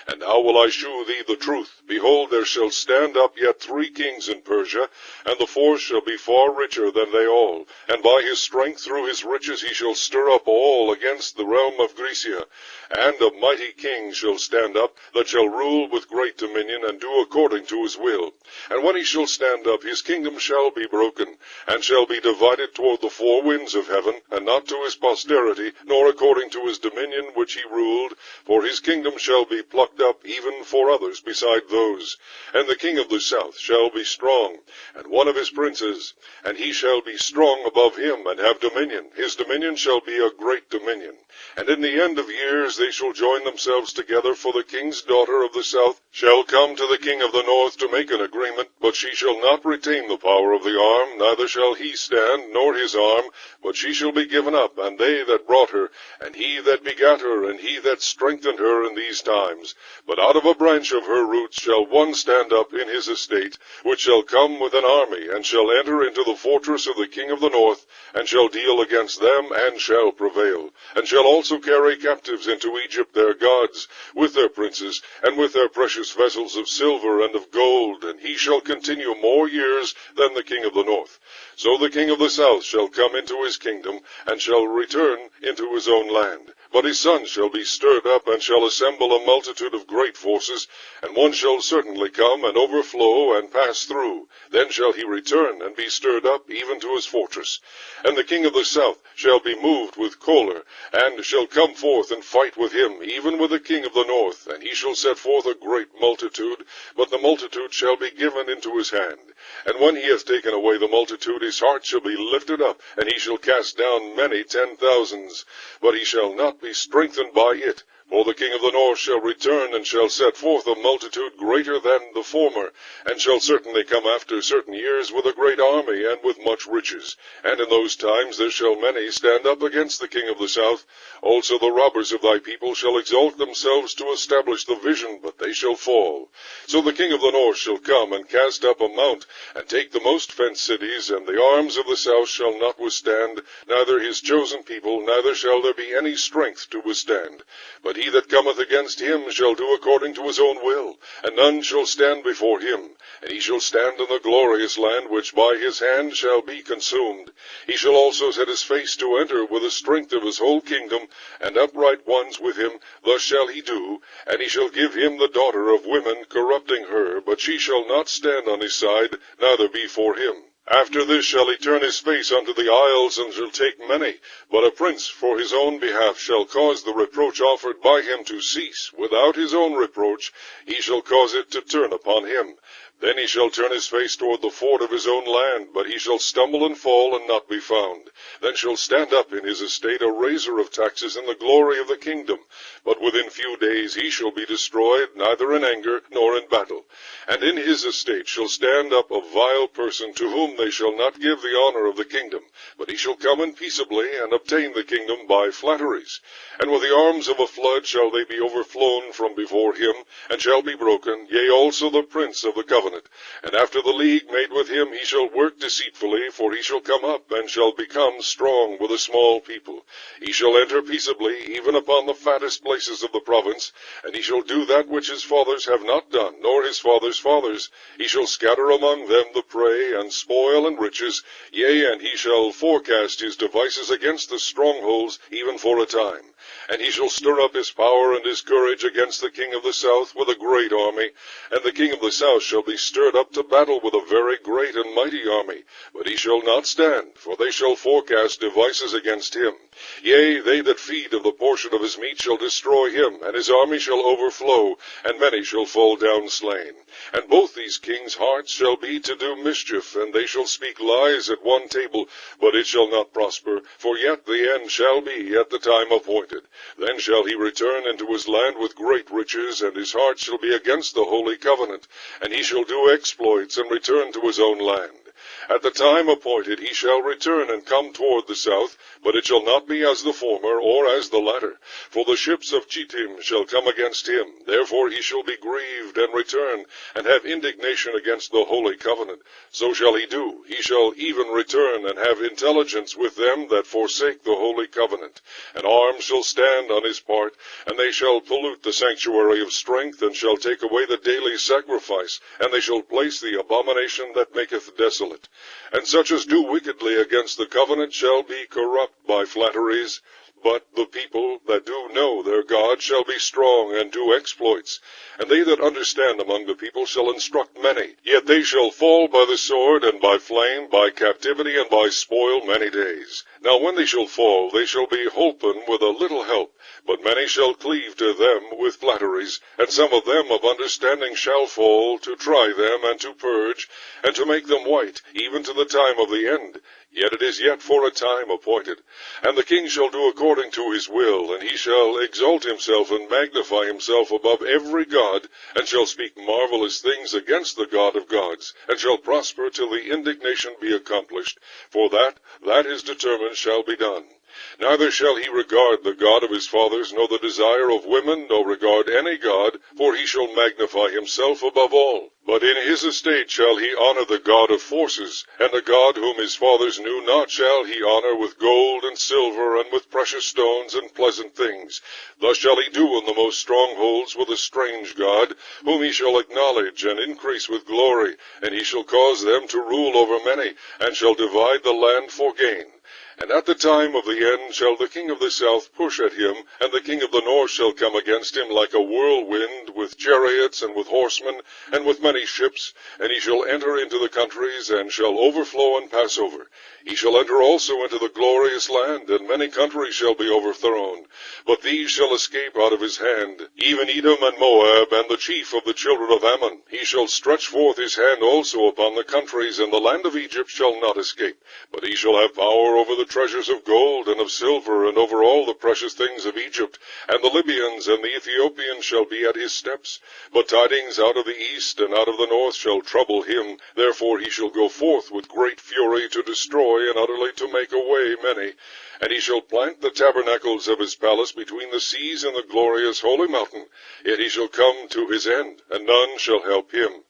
And now will I shew thee the truth. Behold, there shall stand up yet 3 kings in Persia, and the fourth shall be far richer than they all. And by his strength through his riches he shall stir up all against the realm of Grecia. And a mighty king shall stand up, that shall rule with great dominion, and do according to his will. And when he shall stand up, his kingdom shall be broken, and shall be divided toward the 4 winds of heaven, and not to his posterity, nor according to his dominion which he ruled, for his kingdom shall be plucked up even for others beside those. And the king of the south shall be strong, and one of his princes, and he shall be strong above him, and have dominion. His dominion shall be a great dominion. And in the end of years they shall join themselves together, for the king's daughter of the south shall come to the king of the north to make an agreement, but she shall not retain the power of the arm, neither shall he stand, nor his arm, but she shall be given up, and they that brought her, and he that begat her, and he that strengthened her in these times. But out of a branch of her roots shall one stand up in his estate, which shall come with an army, and shall enter into the fortress of the king of the north, and shall deal against them, and shall prevail, and shall also carry captives into Egypt their gods, with their princes, and with their precious vessels of silver and of gold, and he shall continue more years than the king of the north. So the king of the south shall come into his kingdom, and shall return into his own land. But his sons shall be stirred up, and shall assemble a multitude of great forces, and one shall certainly come, and overflow, and pass through. Then shall he return, and be stirred up, even to his fortress. And the king of the south shall be moved with choler, and shall come forth and fight with him, even with the king of the north, and he shall set forth a great multitude, but the multitude shall be given into his hand. And when he hath taken away the multitude, his heart shall be lifted up, and he shall cast down many 10,000s, but he shall not be strengthened by it. For the king of the north shall return, and shall set forth a multitude greater than the former, and shall certainly come after certain years with a great army, and with much riches. And in those times there shall many stand up against the king of the south. Also the robbers of thy people shall exalt themselves to establish the vision, but they shall fall. So the king of the north shall come, and cast up a mount, and take the most fenced cities, and the arms of the south shall not withstand, neither his chosen people, neither shall there be any strength to withstand. But he that cometh against him shall do according to his own will, and none shall stand before him. And he shall stand in the glorious land, which by his hand shall be consumed. He shall also set his face to enter with the strength of his whole kingdom, and upright ones with him. Thus shall he do. And he shall give him the daughter of women, corrupting her, but she shall not stand on his side, neither be for him. After this shall he turn his face unto the isles, and shall take many. But a prince for his own behalf shall cause the reproach offered by him to cease. Without his own reproach he shall cause it to turn upon him. Then he shall turn his face toward the fort of his own land, but he shall stumble and fall, and not be found. Then shall stand up in his estate a raiser of taxes in the glory of the kingdom. But within few days he shall be destroyed, neither in anger nor in battle. And in his estate shall stand up a vile person, to whom they shall not give the honor of the kingdom, but he shall come in peaceably, and obtain the kingdom by flatteries. And with the arms of a flood shall they be overflown from before him, and shall be broken, yea, also the prince of the covenant. And after the league made with him he shall work deceitfully, for he shall come up, and shall become strong with a small people. He shall enter peaceably, even upon the fattest places of the province, and he shall do that which his fathers have not done, nor his fathers' fathers. He shall scatter among them the prey, and spoil and riches, yea, and he shall forecast his devices against the strongholds, even for a time. And he shall stir up his power and his courage against the king of the south with a great army. And the king of the south shall be stirred up to battle with a very great and mighty army. But he shall not stand, for they shall forecast devices against him. Yea, they that feed of the portion of his meat shall destroy him, and his army shall overflow, and many shall fall down slain. And both these kings' hearts shall be to do mischief, and they shall speak lies at one table, but it shall not prosper, for yet the end shall be at the time appointed. Then shall he return into his land with great riches, and his heart shall be against the holy covenant, and he shall do exploits, and return to his own land. At the time appointed he shall return and come toward the south, but it shall not be as the former, or as the latter. For the ships of Chittim shall come against him, therefore he shall be grieved, and return, and have indignation against the holy covenant. So shall he do, he shall even return, and have intelligence with them that forsake the holy covenant. And arms shall stand on his part, and they shall pollute the sanctuary of strength, and shall take away the daily sacrifice, and they shall place the abomination that maketh desolate. And such as do wickedly against the covenant shall be corrupt by flatteries. But the people that do know their God shall be strong, and do exploits. And they that understand among the people shall instruct many. Yet they shall fall by the sword, and by flame, by captivity, and by spoil many days. Now when they shall fall, they shall be holpen with a little help. But many shall cleave to them with flatteries, and some of them of understanding shall fall, to try them, and to purge, and to make them white, even to the time of the end. Yet it is yet for a time appointed. And the king shall do according to his will, and he shall exalt himself and magnify himself above every god, and shall speak marvelous things against the God of gods, and shall prosper till the indignation be accomplished. For that is determined shall be done. Neither shall he regard the God of his fathers, nor the desire of women, nor regard any god, for he shall magnify himself above all. But in his estate shall he honor the God of forces, and the God whom his fathers knew not shall he honor with gold and silver, and with precious stones and pleasant things. Thus shall he do in the most strongholds with a strange God, whom he shall acknowledge and increase with glory, and he shall cause them to rule over many, and shall divide the land for gain. And at the time of the end shall the king of the south push at him, and the king of the north shall come against him like a whirlwind, with chariots, and with horsemen, and with many ships, and he shall enter into the countries, and shall overflow and pass over. He shall enter also into the glorious land, and many countries shall be overthrown. But these shall escape out of his hand, even Edom and Moab, and the chief of the children of Ammon. He shall stretch forth his hand also upon the countries, and the land of Egypt shall not escape. But he shall have power over the treasures of gold and of silver, and over all the precious things of Egypt. And the Libyans and the Ethiopians shall be at his steps. But tidings out of the east and out of the north shall trouble him. Therefore he shall go forth with great fury to destroy, and utterly to make away many. And he shall plant the tabernacles of his palace between the seas and the glorious holy mountain. Yet he shall come to his end, and none shall help him.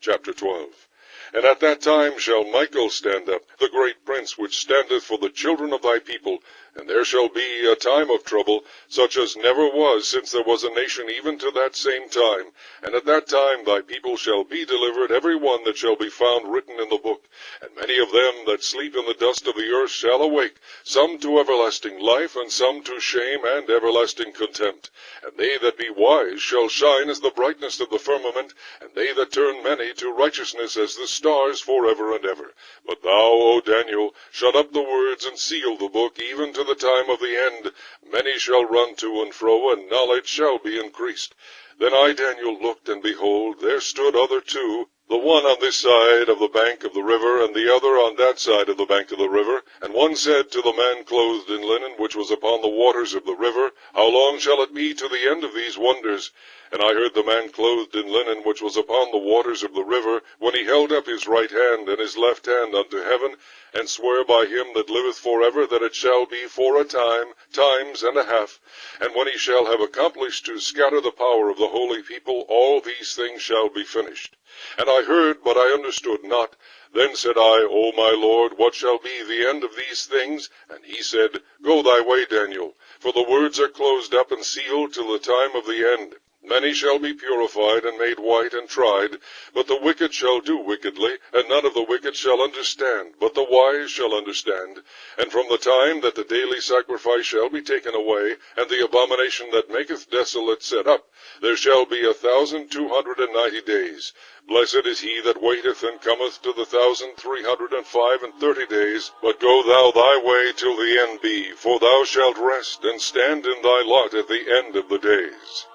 Chapter 12. And at that time shall Michael stand up, the great prince which standeth for the children of thy people. And there shall be a time of trouble, such as never was since there was a nation even to that same time. And at that time thy people shall be delivered, every one that shall be found written in the book. And many of them that sleep in the dust of the earth shall awake, some to everlasting life, and some to shame and everlasting contempt. And they that be wise shall shine as the brightness of the firmament, and they that turn many to righteousness as the stars forever and ever. But thou, O Daniel, shut up the words and seal the book, even to the time of the end. Many shall run to and fro, and knowledge shall be increased. Then I, Daniel, looked, and behold, there stood other two, the one on this side of the bank of the river, and the other on that side of the bank of the river. And one said to the man clothed in linen, which was upon the waters of the river, How long shall it be to the end of these wonders? And I heard the man clothed in linen, which was upon the waters of the river, when he held up his right hand and his left hand unto heaven, and sware by him that liveth forever, that it shall be for a time, times and a half. And when he shall have accomplished to scatter the power of the holy people, all these things shall be finished. And I heard, but I understood not. Then said I, O my Lord, what shall be the end of these things? And he said, Go thy way, Daniel, for the words are closed up and sealed till the time of the end. Many shall be purified and made white and tried, but the wicked shall do wickedly, and none of the wicked shall understand, but the wise shall understand. And from the time that the daily sacrifice shall be taken away, and the abomination that maketh desolate set up, there shall be 1,290 days. Blessed is he that waiteth and cometh to the 1,335 days. But go thou thy way till the end be, for thou shalt rest, and stand in thy lot at the end of the days.